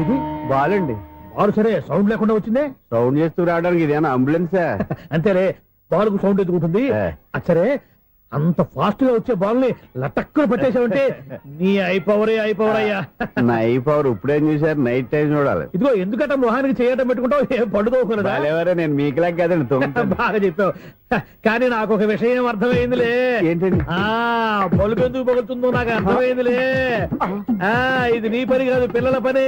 ఇది బాలండి. బాలు సరే సౌండ్ లేకుండా వచ్చిందే. సౌండ్ చేస్తూ రావడానికి ఇదేనా అంబులెన్స్? అంతేలే, బాలుకు సౌండ్ ఎదుగుతుంది. సరే అంత ఫాస్ట్ గా వచ్చే బాల్ ని లటక్కులు పట్టేసావంటే నీ ఐపవర్ అయ్యా. నా ఐపవర్ ఇప్పుడేం చూసారు? నైట్ టైం చూడాలి. ఇదిగో ఎందుకంటే మొహానికి చేయటం పెట్టుకుంటావు. ఏం పండుకోకూడదు. నేను మీకులా కదండి. బాగా చెప్పావు. కానీ నాకు ఒక విషయం అర్థమైందిలే. ఏంటండి? బల్బు ఎందుకు పగులుతుందో నాకు అర్థమైందిలే. ఇది నీ పని కాదు, పిల్లల పని.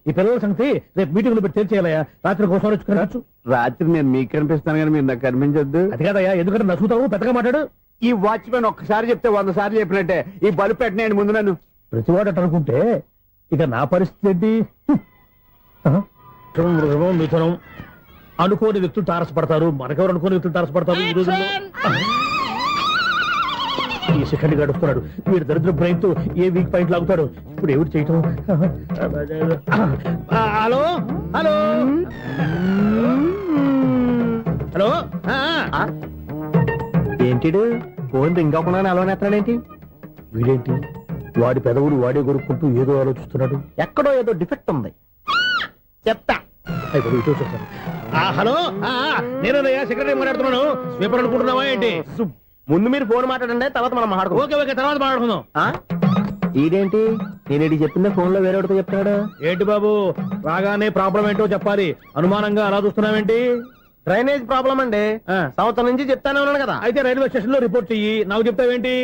ఈ పిల్లల సంగతి రేపు మీటింగ్ లో పెట్టి తెలిసేయాలయ్యా. రాత్రి కోసం వచ్చుకోవచ్చు. రాత్రి నేను మీకు కనిపిస్తాను కానీ మీరు నాకు కనిపించొద్దు. అది కాదయ్యా, ఎందుకంటే నచ్చుతావు పెద్దగా మాట్లాడు. ఈ వాచ్మెన్ ఒక్కసారి చెప్తే 100 సార్లు చెప్పినట్టే. ఈ బల్బు పెట్టినాయండి ముందు నన్ను. ప్రతివాడు అనుకుంటే ఇక నా పరిస్థితి ఏంటి? మిథునం అనుకోని వ్యక్తులు తారసపడతారు. మనకెవరు అనుకోని వ్యక్తులు తారసపడతారు ఈ రోజుల్లో. ఈ సెకండ్ గడుపుతున్నాడు. వీడు దరిద్ర బ్రెయిన్ తో ఏ వీక్ పాయింట్ లాగుతాడు. ఇప్పుడు ఎవరు చేయటం? Hello hello hello. ఏంటిడు ఫోన్ రింగ్ అవ్వకుండా అలవనేస్తాడేంటి? వీడేంటి వాడి పెదవులు వాడే కొరుక్కుంటూ ఏదో ఆలోచిస్తున్నాడు. ఎక్కడో ఏదో డిఫెక్ట్ ఉంది. చెప్తా. హలో, నేనయ్యా సెక్రటరీ మాట్లాడుతున్నాను. స్వీపర్ అనుకుంటున్నావా ఏంటి? ముందు మీరు ఫోన్ మాట్లాడండి, తర్వాత మనం మాట్లాడుకో. ఓకే ఓకే, తర్వాత మాట్లాడుకుందాం. ఇదేంటి నేను చెప్పిందే ఫోన్ లో వేరే చెప్తాడు? ఏంటి బాబు, రాగానే ప్రాబ్లం ఏంటో చెప్పాలి, అనుమానంగా అలా చూస్తున్నావేంటి? డ్రైనేజ్ ప్రాబ్లం అండి. సంవత్సరం నుంచి చెప్తానే ఉన్నాను కదా. అయితే రైల్వే స్టేషన్ లో రిపోర్ట్ చెయ్యి, నాకు చెప్తావేంటి?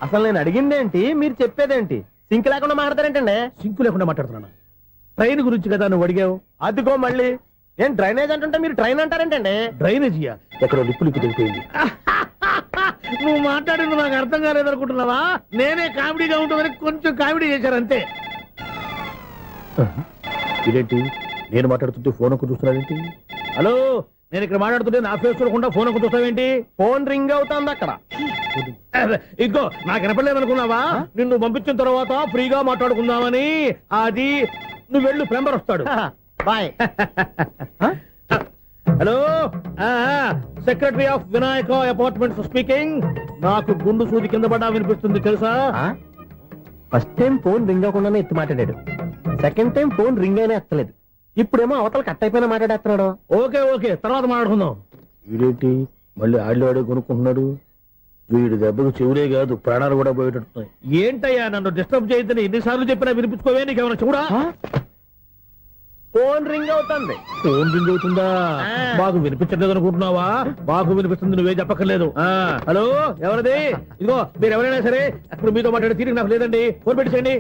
అసలు నేను అడిగిందేంటి, మీరు చెప్పేదేంటి? సింక్ లేకుండా మాట్లాడతారేంటండి? సింకు లేకుండా మాట్లాడుతున్నాను. ట్రైన్ గురించి కదా నువ్వు అడిగావు. అదిగో మళ్ళీ నేను డ్రైనేజ్ అంటుంటే మీరు ట్రైన్ అంటారేంటండి? డ్రైనేజీయా? ఎక్కడో లిప్పు దిగిపోయింది. నువ్వు మాట్లాడింది నాకు అర్థం కాలేదనుకుంటున్నావా? నేనే కామెడీగా ఉంటుందని కొంచెం కామెడీ చేశారు అంతే. ఇదేంటి, నేను మాట్లాడుతుంటే ఫోన్ ఒక్క చూస్తున్నావేంటి? హలో, నేను ఇక్కడ మాట్లాడుతుంటే నా ఫేస్ చూడకుండా ఫోన్ ఒక్క చూస్తావేంటి? ఫోన్ రింగ్ అవుతుంది అక్కడ. ఇదిగో నాకు వినపడలేదనుకున్నావా? నిన్ను పంపించిన తర్వాత ఫ్రీగా మాట్లాడుకుందామని. అది నువ్వు వెళ్ళు, ప్లంబర్ వస్తాడు. Bye. Hello, secretary of Vinayaka apartments speaking. నాకు గుండు సూది కింద పడ్డా వినిపిస్తుంది తెలుసా? ఫస్ట్ టైం ఫోన్ రింగ్ అవ్వకుండానే ఎత్తి మాట్లాడాడు. సెకండ్ టైం ఫోన్ రింగ్ అయినా ఎత్తలేదు. ఇప్పుడేమో అవతల కట్ అయిపోయినా మాట్లాడేస్తున్నాడు. ఓకే ఓకే, తర్వాత మాట్లాడుకుందాం. వీడేంటి మళ్ళీ ఆడి కొనుక్కుంటున్నాడు? వీడి దెబ్బకు చెవులే కాదు, ప్రాణాలు కూడా పోయేటట్టున్నాయి. ఏంటయ్యా, నన్ను డిస్టర్బ్ చేయొద్దని ఎన్నిసార్లు చెప్పినా వినిపించుకోవే? నీకేమైనా చూడా? ఫోన్ రింగ్ అవుతుంది. ఫోన్ రింగ్ అవుతుందా? బాగు వినిపించట్లేదు అనుకుంటున్నావా? బాగు వినిపిస్తుంది, నువ్వే చెప్పక్కర్లేదు. హలో, ఎవరిది? ఇదిగో మీరు ఎవరైనా సరే ఇప్పుడు మీతో మాట్లాడే తీరిక నాకు లేదండి, ఫోన్ పెట్టేసేయండి.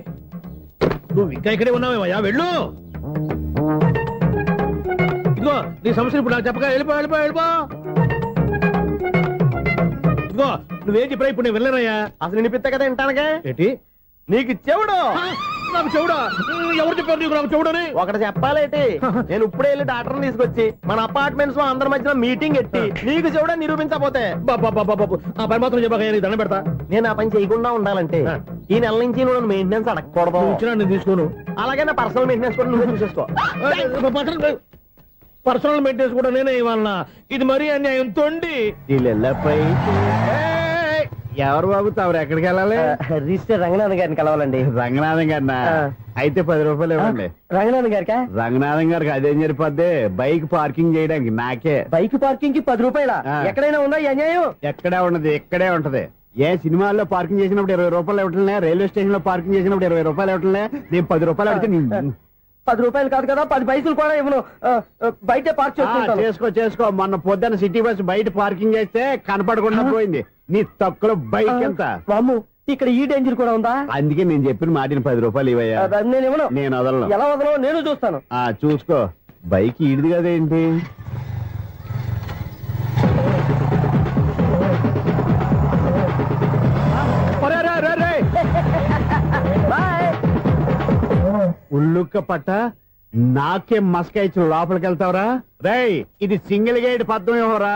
నువ్వు ఇంకా ఇక్కడే ఉన్నావేమయ్యా, వెళ్ళు. ఇదిగో నీ సమస్యలు ఇప్పుడు నాకు చెప్పక వెళ్ళిపో వెళ్ళిపో వెళ్ళిపో. ఇదిగో నువ్వేం చెప్పరా ఇప్పుడు నేను వెళ్ళానయ్యా. అసలు వినిపిస్తా కదా వింటానగా. ఏంటి నీకు చెవుడు? నాకు చెవుడా? ఎవరు చెప్పారు నీకు నాకు చెవుడని? ఒకటి చెప్పాలేటి, నేను ఇప్పుడే వెళ్ళి డాక్టర్ని తీసుకొచ్చి మన అపార్ట్మెంట్స్ లో అందరి మధ్యన మీటింగ్ ఎట్టి నీకు చెవుడని నిరూపించకపోతే బాబు ఆ పని మాత్రం చెప్పక దండం పెడతా. నేను ఆ పని చేయకుండా ఉండాలంటే ఈ నెల నుంచి నువ్వు మెయింటెనెన్స్ అడగకూడదు. ఇచ్చినా నేను తీసుకోను. అలాగే నా పర్సనల్ మెయింటెనెన్స్ కూడా నువ్వే చూసేసుకో. పర్సనల్ మెయింటెనెన్స్ కూడా నేనే ఇవ్వాలన్నా? ఇది మరీ అన్యాయం తోండి. ఎవరు బాబు తమరు ఎక్కడికి వెళ్ళాలి? రిజిస్టర్ రంగనాథ్ గారిని కలవాలండి. రంగనాథం గారినా? అయితే 10 రూపాయలు ఇవ్వండి. రంగనాథ్ గారికా? రంగనాథం గారికి అదేం సరిపోద్ది, బైక్ పార్కింగ్ చేయడానికి నాకే. బైక్ పార్కింగ్ కి 10 రూపాయల? ఎక్కడైనా ఉందా ఈ అన్యాయం? ఎక్కడే ఉండదు, ఇక్కడే ఉంటది. ఏ సినిమాల్లో పార్కింగ్ చేసినప్పుడు 20 రూపాయలు ఇవ్వట్లే, రైల్వే స్టేషన్ లో పార్కింగ్ చేసినప్పుడు 20 రూపాయలు ఇవ్వట్లే, నేను 10 రూపాయలు అడిగితే 10 రూపాయలు కాదు కదా, 10 పైసలు కూడా ఇవ్వను. బయట పార్క్ చేసుకుంటాను. చేసుకో. మొన్న పొద్దున్న సిటీ బస్ బయట పార్కింగ్ చేస్తే కనపడకుండా పోయింది. నీ తక్కువ బైక్ ఎంత? వామ్ము, ఇక్కడ ఈ డేంజర్ కూడా ఉందా? అందుకే నేను చెప్పిన మాటిని 10 రూపాయలు ఇవ్వయ్యా. నేను ఇవ్వను. నేను వదలను. ఎలా వదలవు? నేను చూస్తాను. చూసుకో. బైక్ ఈడిది కదేంటి? ఉల్లుక్క పట్ట నాకే మస్కా ఇచ్చిన లోపలికి వెళ్తావరా? రేయ్, ఇది సింగిల్ గేట్ పద్మం ఇవ్వరా,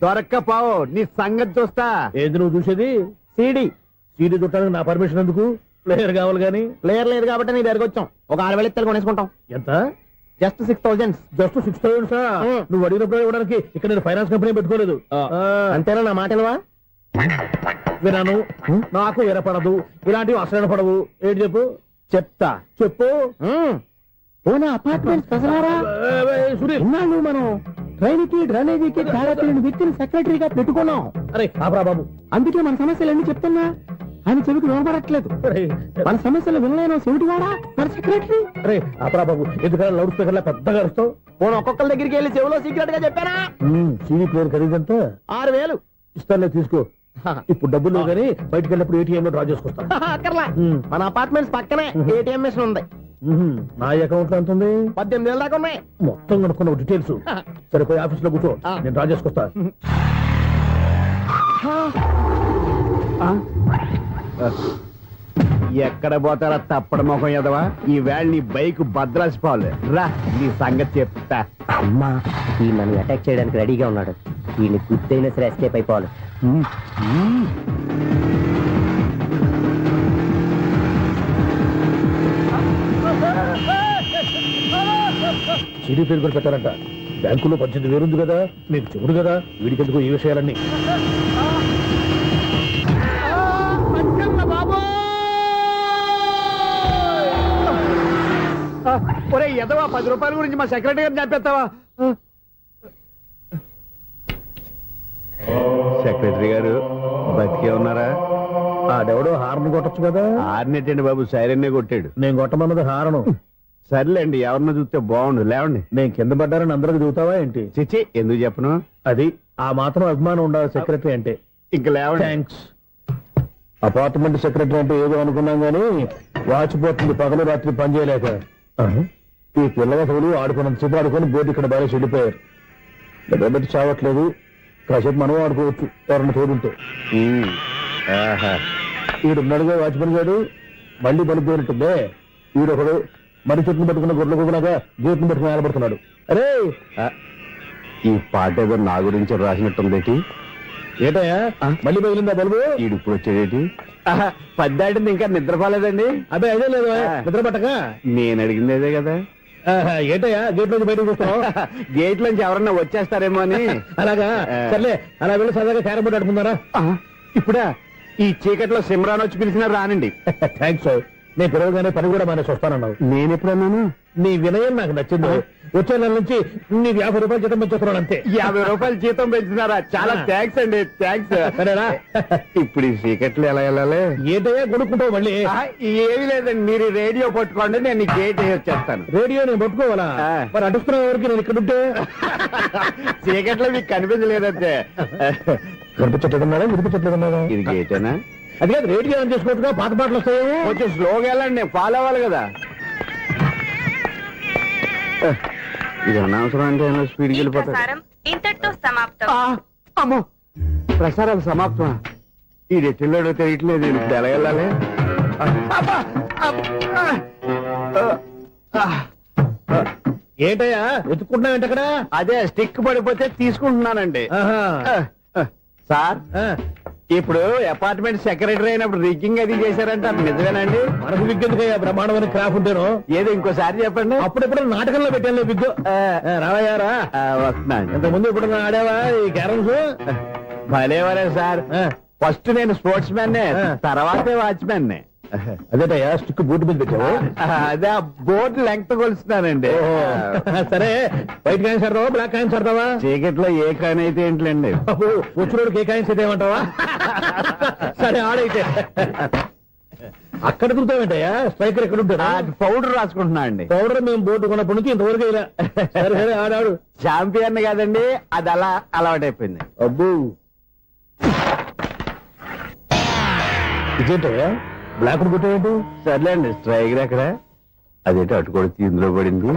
దొరక్కపోవు నీ సంగతి చూస్తా. ఏది నువ్వు చూసేది? సీడీ చుట్టానికి నా పర్మిషన్ ఎందుకు? ప్లేయర్ కావాలి గానీ. ప్లేయర్ లేదు కాబట్టి నీ దగ్గరకు వచ్చాం. ఒక 6,000 ఇత్తలు కొనేసుకుంటాం. ఎంత? జస్ట్ 6,000. Just 6,000 sir? నువ్వు అడిగినప్పుడు ఇవ్వడానికి ఇక్కడ నేను ఫైనాన్స్ కంపెనీ పెట్టుకోలేదు. అంతేనా? నా మాటలువా? వినాను, నాకు వినపడదు, ఇలాంటివి అసలు వినపడవు. ఏంటి చెప్పు? చెప్తా. చెప్పు. అపార్ట్మెంట్ ఇన్నాళ్ళు మనం ట్రైన్కి డ్రైనేజీకి తేడా తెలియని వ్యక్తిని సెక్రటరీగా పెట్టుకున్నాం. అరే ఆపరా బాబు, అందుకే మన సమస్యలన్నీ చెప్తున్నా ఆయన చెవికి వినపడట్లేదు. మన సమస్యలు వినలేను చెవిటివాడా మన సెక్రటరీ. అరే ఆపరా బాబు, ఎందుకన్నా లౌడ్ స్పీకర్ లా పెద్దగా అరుస్తావు? పోను ఒక్కొక్కరి దగ్గరికి వెళ్ళి చెవిలో సీక్రెట్ గా చెప్పానా? CD player ఖరీదంతా 6,000. ఇస్తానులే, తీసుకో. ఇప్పుడు డబ్బులు లేవు కానీ బయటకు వెళ్ళినప్పుడు ఏటీఎం లో డ్రా చేసుకొస్తా. అక్కర్లా, మన అపార్ట్మెంట్స్ పక్కనే ఏటీఎం మిషన్ ఉంది. నా అకౌంట్ లో ఎంత ఉంది? 18,000 దాకా ఉన్నాయి. మొత్తం కనుక్కున్న డీటెయిల్స్. సరిపోయి ఆఫీస్ లో కూర్చో, నేను డ్రా చేసుకొస్తా. ఎక్కడ పోతారా తప్పడ మొఖం ఎదవా? ఈ వేళ నీ బైక్ భద్రాసిపోవాలి. రా, నీ సంగతి చెప్తా. అమ్మా, ఈ నన్ను అటాక్ చేయడానికి రెడీగా ఉన్నాడు. ఈయన గుద్దైనా సరే ఎస్కేప్ అయిపోవాలి. సీడీ పేరు కూడా పెట్టారంట. బ్యాంకులో 18,000 ఉంది కదా, మీకు చెవుడు కదా, వీడికి ఎందుకు ఈ విషయాలన్నీ? ఒరే ఎదవా, 10 రూపాయల గురించి మా సెక్రటరీ గారిని చెప్పేస్తావా? సెక్రటరీ సెక్రటరీ గారు బతికే ఉన్నారా? ఆడెవడో హార్న్ కొట్టచ్చు కదా. ఆరినెట్టండి బాబు, సైరన్నే కొట్టాడు. నేను కొట్టమన్నది హారను. సర్లేండి, ఎవరన్నా చూస్తే బాగుండు. లేవండి. నేను కింద పడ్డారని అందరికి చూతావా ఏంటి? చిచ్చి, ఎందుకు చెప్పను? అది ఆ మాత్రం అభిమానం ఉండాలి సెక్రటరీ అంటే. ఇంకా లేవండి. థ్యాంక్స్. అపార్ట్మెంట్ సెక్రటరీ అంటే ఏదో అనుకున్నాం గానీ వాచిపోతుంది పగలు రాత్రి పని చేయలేక. ఈ పిల్లగతులు ఆడుకున్నంత సేపు ఆడుకొని బోర్డు ఇక్కడ బాగా చెడిపోయారు. నిలబెట్టి చావట్లేదు. కాసేపు మనం ఆడుకోవచ్చు ఎవరన్నా తోడుంటే. ఈడున్నాడుగా వాచ్మెన్ గారు, మళ్ళీ బలిపోయినట్టుందే. ఈడొకడు మరి చెట్టును పట్టుకున్న గొడ్ల కుక్కలాగా గేట్ను పట్టుకుని నిలబడుతున్నాడు. అరే, ఈ పాట ఏదో నా గురించి రాసినట్టుంది. ఏటయ్యా మళ్ళీ పగిలిందా బలుబు? ఈడు ఇప్పుడు వచ్చేదేటి? పద్దాటింది, ఇంకా నిద్రపోలేదండి. అదే అదే లేదు నిద్ర పట్టక. నేను అడిగింది అదే కదా. ఏటయ్యా గేట్ నుంచి బయటకు చూస్తున్నావు? గేట్ లోంచి ఎవరన్నా వచ్చేస్తారేమో అని. అలాగా, సర్లే అలా వెళ్ళి సరదాగా క్యారం బోర్డు ఆడుకున్నారా? ఇప్పుడా? ఈ చీకట్లో సిమ్రాన్ వచ్చి పిలిచినా రానండి. థ్యాంక్స్. నేను పిలవగానే పని కూడా మానేసి వస్తానన్నావు. నేను ఎప్పుడన్నాను? నీ వినయం నాకు నచ్చింది. వచ్చే నెల నుంచి నీకు 50 రూపాయలు జీతం పెంచుతున్నాను అంతే. 50 రూపాయలు జీతం పెంచుతున్నారా? చాలా థ్యాంక్స్ అండి, థ్యాంక్స్. సరేనా? ఇప్పుడు ఈ చీకట్లు ఎలా వెళ్ళాలి? ఏంటయ్యా కొనుక్కుంటావు మళ్ళీ? ఏమీ లేదండి, మీరు రేడియో పట్టుకోండి, నేను ఈ గేట్ వచ్చేస్తాను. రేడియో నేను పట్టుకోవాలా? మరి అడుస్తున్నా ఎవరికి నేను ఇక్కడ ఉంటే? చీకట్లో మీకు కనిపించలేదంటే. కనిపించట్లేదన్నారా వినిపించట్లేదన్నారా? ఇది గేటేనా? అది కాదు, రేడియో ఆన్ చేసుకోవచ్చుగా, పాత పాటలు వస్తాయేమో. కొంచెం స్లోగా వెళ్ళండి, నేను ఫాలో అవ్వాలి కదా. ఇది అనవసరం అంటే స్పీడ్కి వెళ్ళిపోతాడు. ఇంతటితో సమాప్తం. అమ్మో, ప్రసారాలు సమాప్తమా? ఈ రెట్టిల్లోడో తెలియట్లేదు. ఇప్పుడు ఎలా వెళ్ళాలి? ఏంటయ్యా వెతుక్కుంటున్నావు ఏంటక్కడ? అదే స్టిక్ పడిపోతే తీసుకుంటున్నానండి. సార్, ఇప్పుడు అపార్ట్మెంట్ సెక్రటరీ అయినప్పుడు రిగ్గింగ్ అది చేశారంట, నిజమేనండి? మనకు విగ్గెందుకయ్యా బ్రహ్మాండమైన క్రాఫ్ ఉంటేను. ఏదో ఇంకోసారి చెప్పండి. అప్పుడెప్పుడు నాటకంలో పెట్టాను విగ్గు. రావయ్యారా? వస్తున్నాను. ఇంతకుముందు ఇప్పుడు ఆడావా ఈ క్యారమ్స్? భలేవరే సార్. ఫస్ట్ నేను స్పోర్ట్స్ మ్యాన్, తర్వాతే వాచ్మెన్. అదేటయ్యా స్టిక్ బూట్ మీద పెట్టావు? అదే బోర్డు లెంగ్త్ కొలుస్తున్నానండి. సరే, వైట్ కాయిన్స్ ఆడతావా బ్లాక్ కాయిన్స్ ఆడతావా? చీకట్లో ఏ కాయిన్ అయితే ఏంటండి? వచ్చినోడికి ఏ కాయిన్స్ అయితే ఏమంటావా? సరే ఆడైతే. అక్కడ తిరుగుతావేంటయ్యా? స్ట్రైకర్ ఎక్కడ ఉంటాడా? పౌడర్ రాసుకుంటున్నా అండి. పౌడర్ మేము బోర్డు కొన్నప్పటి నుంచి ఇంతవరకు ఇలా. సరే సరే ఆడాడు. ఛాంపియన్ కదండి, అది అలా అలవాటైపోయింది. అబ్బు, ఇదేంటయ్యా బ్లాక్ కొట్టేంటి? సర్లేండి, స్ట్రైకర్ ఎక్కడ? అదేంటి అటు కొడితే ఇందులో పడింది.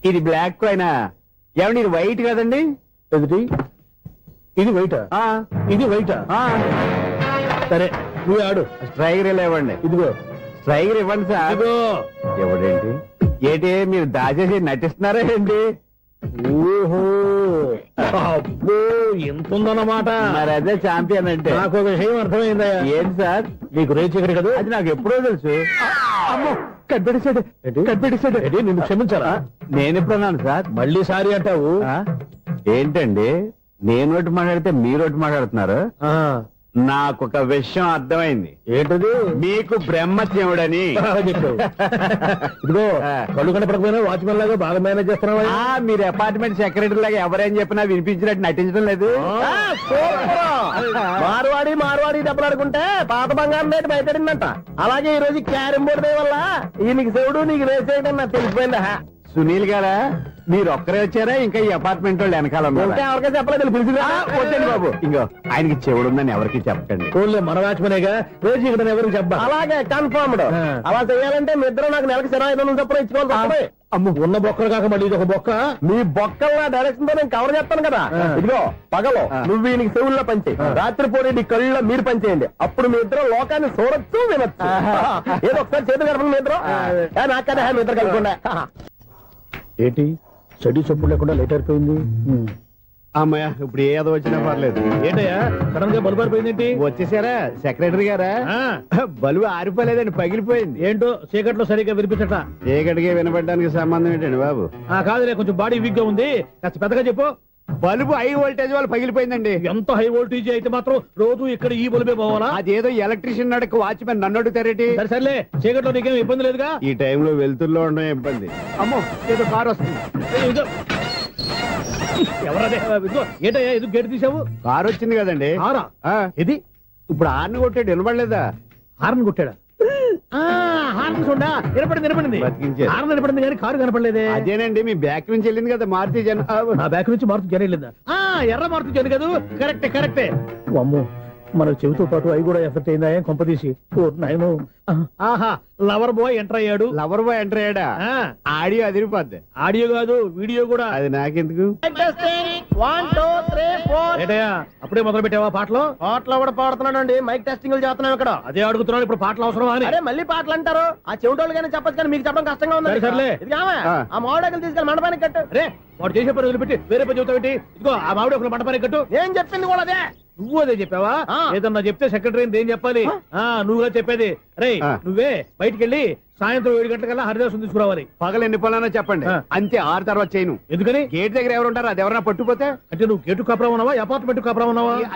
ఇది బ్లాక్ అయినా ఏమండి? ఇది వైట్ కదండి. ఎదుటి ఇది వైటా? ఇది వైటా? సరే నువ్వు ఆడు. స్ట్రైకర్ ఇవ్వండి. ఇదిగో స్ట్రైకర్ ఇవ్వండి సార్. ఇదిగో. ఎవడేంటి? ఏంటి మీరు దాచేసి నటిస్తున్నారా ఏంటి? ఓహో, అబ్బో ఎంత ఉందన్నమాట. మరి అదే ఛాంపియన్ అంటే. నాకు ఒక విషయం అర్థమైందయ్యా. ఏంటి సార్? నీకు రేచి ఇక్కడ కదా? అది నాకు ఎప్పుడో తెలుసు. అమ్మో, కనిపెట్టేశాడు, కనిపెట్టేశాడు. నిన్ను క్షమించారా? నేను ఎప్పుడన్నాను సార్? మళ్ళీ సారీ అంటావు? ఏంటండి, నేను ఒకటి మాట్లాడితే మీరు ఒకటి మాట్లాడుతున్నారు. నాకు ఒక విషయం అర్థమైంది. ఏంటది? మీకు బ్రహ్మత్యముడని. ఇదిగో కళ్ళు కనపడకపోయినా వాచ్మెన్ లాగా బాగా మేనేజ్ చేస్తున్నావా? మీరు అపార్ట్మెంట్ సెక్రటరీ లాగా ఎవరేం చెప్పినా వినిపించినట్టు నటించడం లేదు. మార్వాడి డబ్బులు ఆడుకుంటే పాత బంగారం రేటు బయటడిందంట. అలాగే ఈ రోజు క్యారం బోర్డు వల్ల ఈయనకి శివుడు నీకు వేసేయడం నాకు తెలిసిపోయిందా? సునీల్ గారా, మీరు ఒక్కరే వచ్చారా? ఇంకా ఈ అపార్ట్మెంట్ వాళ్ళు వెనకాల ఎవరికైనా చెప్పలేదు పిలిచిందా? వచ్చండి బాబు. ఇంకో ఆయనకి చెవుడు ఉందని ఎవరికి చెప్పకండి. ఓన్లీ మన వాచ్మనేగా, రోజు ఇక్కడ ఎవరికి చెప్పా. అలాగే కన్ఫర్మ్డ్. అలా చేయాలంటే మీ ఇద్దరు నాకు నెలకు 500 చొప్పున ఇచ్చుకోవాలి. అమ్మ, ఉన్న బొక్కలు కాక మళ్ళీ ఇది ఒక బొక్క. మీ బొక్కల డైరెక్షన్ తో నేను కవర్ చేస్తాను కదా. ఇదిగో పగలో నువ్వు ఈయనకి చెవుల్లో పనిచేయి, రాత్రి పూట నీ కళ్ళలో మీరు పనిచేయండి. అప్పుడు మీ ఇద్దరు లోకాన్ని చూడొచ్చు, వినొచ్చు. ఏదో ఒకసారి చేతులు కలపండి మీ ఇద్దరు. నాకు కదా మీ ఇద్దరు కలుపుకుండా. ఏంటి చెడి చెప్పుడు లేకుండా లేట్ అయిపోయింది? అమ్మయ్య, ఇప్పుడు ఏదో వచ్చినా పర్లేదు. ఏంటయ్యా సడన్ గా బల్బు ఆరిపోయింది? వచ్చేసారా సెక్రటరీ గారా? బలుబు ఆరిపోలేదండి, పగిలిపోయింది. ఏంటో చీకట్లో సరిగ్గా వినిపించట. చీకటికి వినపడడానికి సంబంధం ఏంటండి బాబు? కాదులే, కొంచెం బాడీ వీక్ గా ఉంది, కాస్త పెద్దగా చెప్పు. బల్బు హై వోల్టేజ్ వాళ్ళు పగిలిపోయిందండి. ఎంత హై వోల్టేజ్ అయితే మాత్రం రోజు ఇక్కడ ఈ బల్బే పోవాలా? అదేదో ఎలక్ట్రీషియన్ నడక వాచ్మెన్ నన్ను అడుగుతారేటి? సర్లే, చీకట్లో నీకేం ఇబ్బంది లేదుగా? ఈ టైంలో వెళ్తుల్లో ఉండడం ఇబ్బంది. అమ్మో, ఏదో కారు వస్తుంది. ఇదో. ఎవరదే ఇదిగో, ఏంటయ్యా ఎందుకు గేటు తీసావు? కారు వచ్చింది కదండి. కారా? ఇది ఇప్పుడు ఆర్ని కొట్టాడు వినబడలేదా? హార్న్ కొట్టాడా? హార్న్ చూడా వినపడింది. బతికించారు. హార్న్ వినపడింది కానీ కారు కనపడలేదే. అదేనండి మీ బ్యాక్ నుంచి వెళ్ళింది కదా మారుతి జన. నా బ్యాక్ నుంచి మారుతి జన వెళ్ళిందా? ఎర్ర మారుతి జన కదా. కరెక్టే. అమ్మో మన చెవితో పాటు అవి కూడా ఎఫెక్ట్ అయిందా? ఏం కొంపదీసి నాయను. ఆహా లవర్ బాయ్ ఎంటర్ అయ్యాడు. లవర్ బాయ్ ఎంటర్ అయ్యాడా? ఆడియో అదిరిపోద్ది. ఆడియో కాదు వీడియో కూడా. అది నాకెందుకు? 1 2 3 4 ఏటయ్యా అప్పుడే మొదలు పెట్టావా పాటలు? పాటలు కూడా పాడుతున్నాడు మైక్ టెస్టింగ్ చేస్తున్నాం ఇక్కడ. అదే అడుగుతున్నాను ఇప్పుడు పాటలు అవసరమా అని. అరే మళ్ళీ పాటలు అంటారు. ఆ చెవిటోళ్ళు కానీ చెప్పచ్చు కానీ మీకు చెప్పడం కష్టంగా ఉంది. సర్లే. ఇది కావా? ఆ మామిడాకులు తీసుకెళ్ళి మండపానికి కట్టు. రే వాడు చేసే పని వదిలిపెట్టి వేరే పని చెబుతావు ఏంటి? ఇదిగో ఆ మామిడి ఒక మంటపానికి కట్టు. ఏం చెప్పింది కూడా అదే. నువ్వు అదే చెప్పావా? ఏదన్నా చెప్తే సెక్రటరీ ఏం చెప్పాలి? నువ్వుగా చెప్పేది. రే నువ్వే బయటికి వెళ్ళి సాయంత్రం 7 గంటలకల్లా హరిదాసు తీసుకురావాలి. పగలు ఎన్ని పనులన్నా చెప్పండి, అంతే. 6 తర్వాత చేయను. ఎందుకని? గేట్ దగ్గర ఎవరు ఉంటారు? అది ఎవరన్నా పట్టుపోతే. అంటే నువ్వు గేటు కాపురం ఉన్నావా అపార్ట్మెంట్ కాపురం ఉన్నావా?